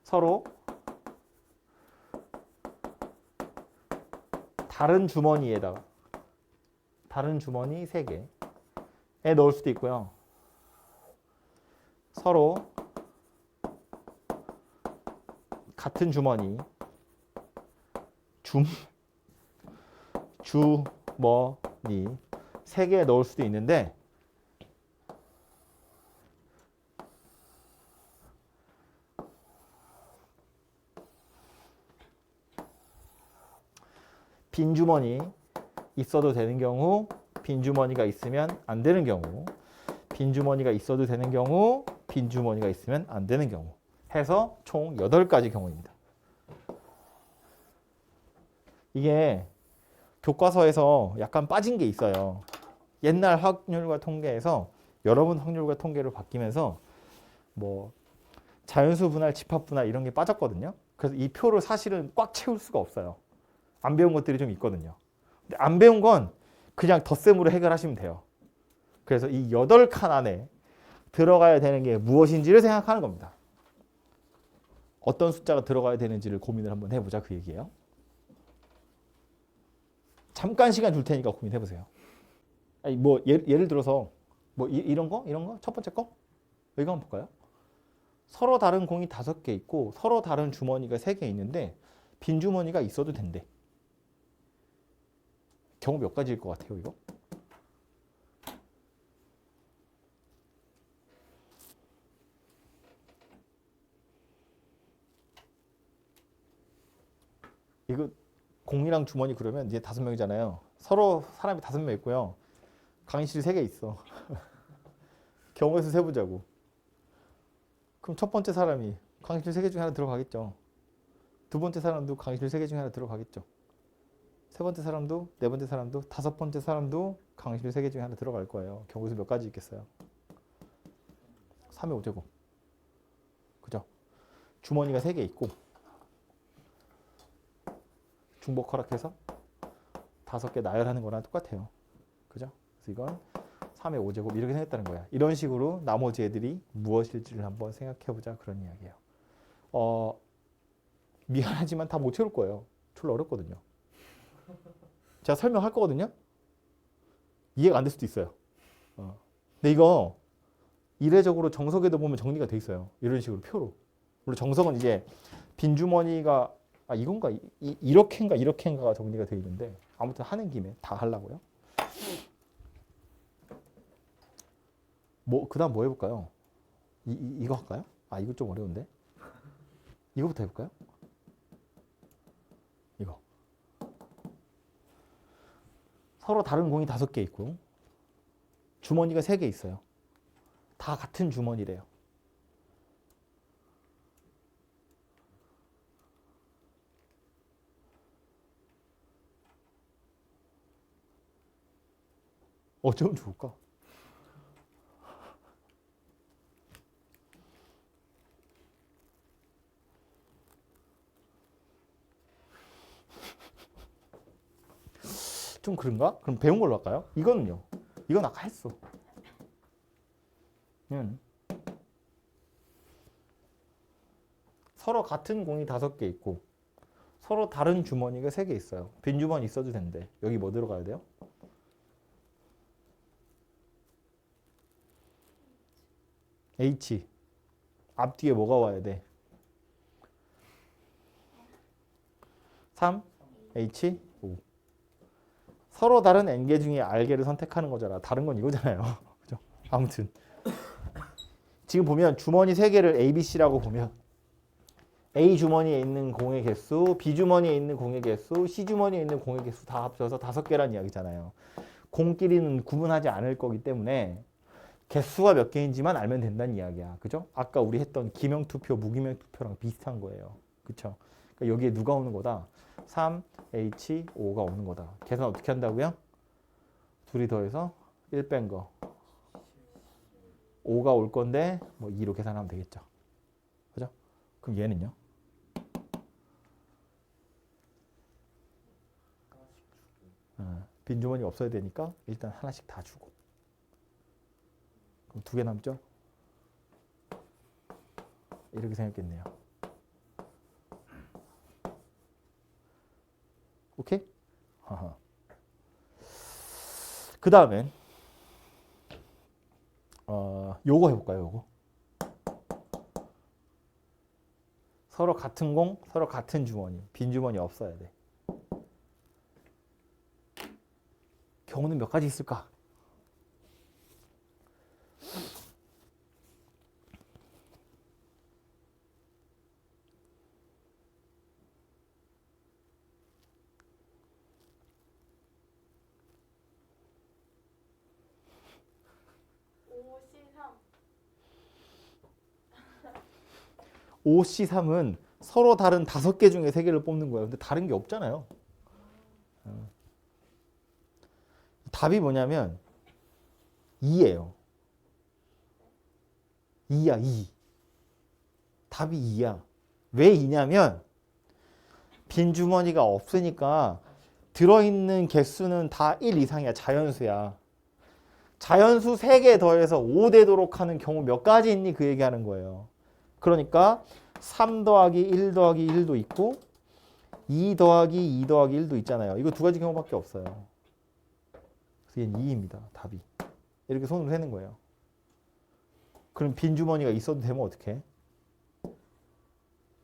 서로 다른 주머니에다가 다른 주머니 3개에 넣을 수도 있고요. 서로 같은 주머니 주머니 3개에 넣을 수도 있는데 빈 주머니 있어도 되는 경우, 빈 주머니가 있으면 안 되는 경우, 빈 주머니가 있어도 되는 경우, 빈 주머니가 있으면 안 되는 경우 해서 총 8가지 경우입니다. 이게 교과서에서 약간 빠진 게 있어요. 옛날 확률과 통계에서 여러분 확률과 통계로 바뀌면서 뭐 자연수 분할, 집합 분할 이런 게 빠졌거든요. 그래서 이 표를 사실은 꽉 채울 수가 없어요. 안 배운 것들이 좀 있거든요. 근데 안 배운 건 그냥 덧셈으로 해결하시면 돼요. 그래서 이 8칸 안에 들어가야 되는 게 무엇인지를 생각하는 겁니다. 어떤 숫자가 들어가야 되는지를 고민을 한번 해보자 그 얘기예요. 잠깐 시간 줄 테니까 고민해보세요. 아니 뭐 예를 들어서 뭐 이런 거? 첫 번째 거? 이거 한번 볼까요? 서로 다른 공이 5개 있고 서로 다른 주머니가 3개 있는데 빈 주머니가 있어도 된대. 경우 몇 가지일 것 같아요, 이거? 이거 공이랑 주머니 그러면 이제 5명이잖아요. 서로 사람이 5명 있고요. 강의실이 3개 있어. 경우의 수 세보자고. 그럼 첫 번째 사람이 강의실 3개 중에 하나 들어가겠죠. 두 번째 사람도 강의실 3개 중에 하나 들어가겠죠. 세 번째 사람도, 네 번째 사람도, 다섯 번째 사람도 강의실 3개 중에 하나 들어갈 거예요. 경우의 수 몇 가지 있겠어요? 3의 5제곱. 그죠? 주머니가 3개 있고 중복 허락해서 5개 나열하는 거랑 똑같아요. 그죠? 그래서 이건 3의 5제곱 이렇게 생겼다는 거야. 이런 식으로 나머지 애들이 무엇일지를 한번 생각해보자 그런 이야기예요. 미안하지만 다 못 채울 거예요. 졸라 어렵거든요. 제가 설명할 거거든요. 이해가 안 될 수도 있어요. 근데 이거 이례적으로 정석에도 보면 정리가 돼 있어요. 이런 식으로 표로. 물론 정석은 이제 빈주머니가 이건가 이렇게인가 이렇게인가가 정리가 돼 있는데 아무튼 하는 김에 다 하려고요. 그다음 뭐 해볼까요? 이거 할까요? 이거 좀 어려운데. 이거부터 해볼까요? 이거. 서로 다른 공이 5개 있고 주머니가 3개 있어요. 다 같은 주머니래요. 어쩌면 좋을까? 좀 그런가? 그럼 배운 걸로 할까요? 이거는요. 이건 아까 했어. 서로 같은 공이 5개 있고 서로 다른 주머니가 3개 있어요. 빈 주머니 있어도 되는데 여기 뭐 들어가야 돼요? H. 앞뒤에 뭐가 와야 돼? 3, H, 5. 서로 다른 n개 중에 r개를 선택하는 거잖아. 다른 건 이거잖아요. 그죠? 아무튼 지금 보면 주머니 3개를 A, B, C라고 보면 A 주머니에 있는 공의 개수, B 주머니에 있는 공의 개수, C 주머니에 있는 공의 개수 다 합쳐서 5개란 이야기잖아요. 공끼리는 구분하지 않을 거기 때문에 개수가 몇 개인지만 알면 된다는 이야기야. 그죠? 아까 우리 했던 기명투표, 무기명투표랑 비슷한 거예요. 그쵸? 그러니까 여기에 누가 오는 거다? 3, H, 5가 오는 거다. 계산 어떻게 한다고요? 둘이 더해서 1 뺀 거. 5가 올 건데 뭐 2로 계산하면 되겠죠. 그죠? 그럼 얘는요? 빈 주머니 없어야 되니까 일단 하나씩 다 주고. 그럼 2개 남죠? 이렇게 생겼겠네요. 오케이? 그 다음엔 요거 해볼까요? 요거. 서로 같은 공, 서로 같은 주머니. 빈 주머니 없어야 돼. 경우는 몇 가지 있을까? OC3은 서로 다른 5개 중에 3개를 뽑는 거예요. 근데 다른 게 없잖아요. 답이 뭐냐면 2예요. 2야, 2. 답이 2야. 왜 2냐면 빈 주머니가 없으니까 들어있는 개수는 다 1 이상이야. 자연수야. 자연수 3개 더해서 5 되도록 하는 경우 몇 가지 있니? 그 얘기하는 거예요. 그러니까 3 더하기 1 더하기 1도 있고 2 더하기 2 더하기 1도 있잖아요. 이거 2가지 경우밖에 없어요. 그래서 얘는 2입니다. 답이. 이렇게 손으로 세는 거예요. 그럼 빈 주머니가 있어도 되면 어떡해?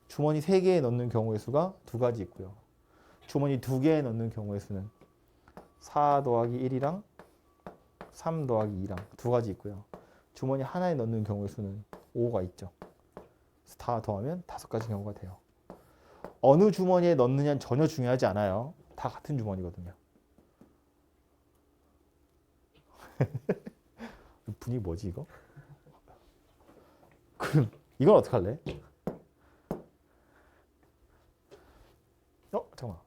주머니 3개에 넣는 경우의 수가 2가지 있고요. 주머니 2개에 넣는 경우의 수는 4 더하기 1이랑 3 더하기 2랑 두 가지 있고요. 주머니 하나에 넣는 경우의 수는 5가 있죠. 그래서 다 더하면 5가지 경우가 돼요. 어느 주머니에 넣느냐는 전혀 중요하지 않아요. 다 같은 주머니거든요. 분위기 뭐지 이거? 그럼 이건 어떡할래? 잠깐만.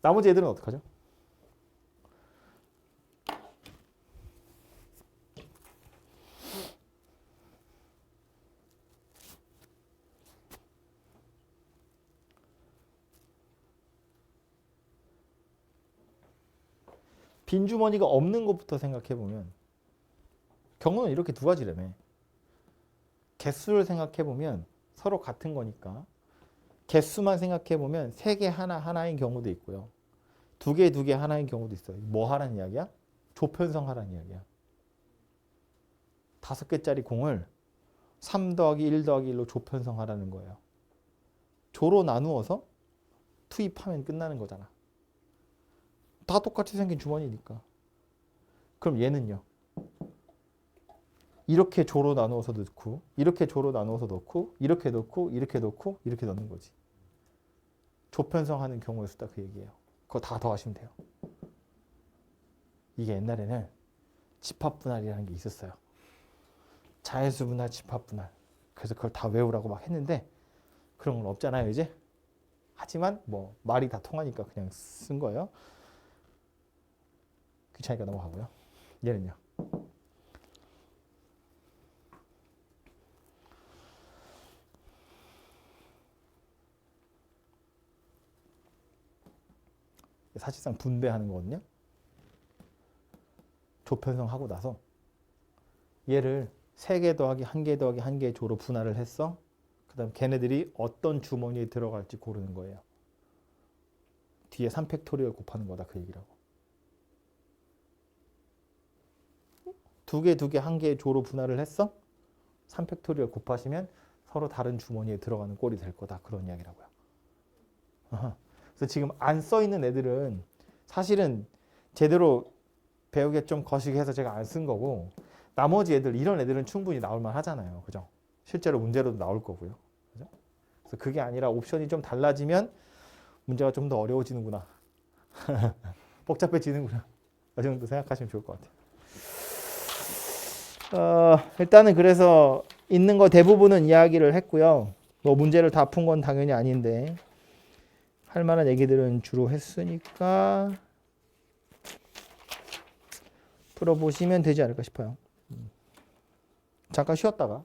나머지 애들은 어떡하죠? 빈 주머니가 없는 것부터 생각해 보면 경우는 이렇게 두 가지라며. 개수를 생각해 보면 서로 같은 거니까 개수만 생각해 보면 3개 하나인 경우도 있고요. 2개 하나인 경우도 있어요. 뭐 하라는 이야기야? 조편성 하라는 이야기야. 5개짜리 공을 3 더하기 1 더하기 1로 조편성 하라는 거예요. 조로 나누어서 투입하면 끝나는 거잖아. 다 똑같이 생긴 주머니니까. 그럼 얘는요. 이렇게 조로 나누어서 넣고 이렇게 조로 나누어서 넣고 이렇게 넣고 이렇게 넣고 이렇게 넣는 거지. 조편성하는 경우의 수다 그 얘기예요. 그거 다 더하시면 돼요. 이게 옛날에는 집합분할이라는 게 있었어요. 자연수분할, 집합분할. 그래서 그걸 다 외우라고 막 했는데 그런 건 없잖아요 이제. 하지만 뭐 말이 다 통하니까 그냥 쓴 거예요. 귀찮으니까 넘어가고요. 얘는요. 사실상 분배하는 거거든요. 조편성하고 나서 얘를 3개 더하기 1개 더하기 1개의 조로 분할을 했어. 그 다음 걔네들이 어떤 주머니에 들어갈지 고르는 거예요. 뒤에 3팩토리얼 곱하는 거다 그 얘기라고. 2개, 1개의 조로 분할을 했어. 3팩토리얼 곱하시면 서로 다른 주머니에 들어가는 꼴이 될 거다. 그런 이야기라고요. 그래서 지금 안 써 있는 애들은 사실은 제대로 배우기 좀 거시기 해서 제가 안 쓴 거고 나머지 애들 이런 애들은 충분히 나올 만 하잖아요. 그죠? 실제로 문제로도 나올 거고요. 그죠? 그래서 그게 아니라 옵션이 좀 달라지면 문제가 좀 더 어려워지는구나. 복잡해지는구나. 이 정도 생각하시면 좋을 것 같아요. 일단은 그래서 있는 거 대부분은 이야기를 했고요. 뭐 문제를 다 푼 건 당연히 아닌데 할 만한 얘기들은 주로 했으니까 풀어보시면 되지 않을까 싶어요. 잠깐 쉬었다가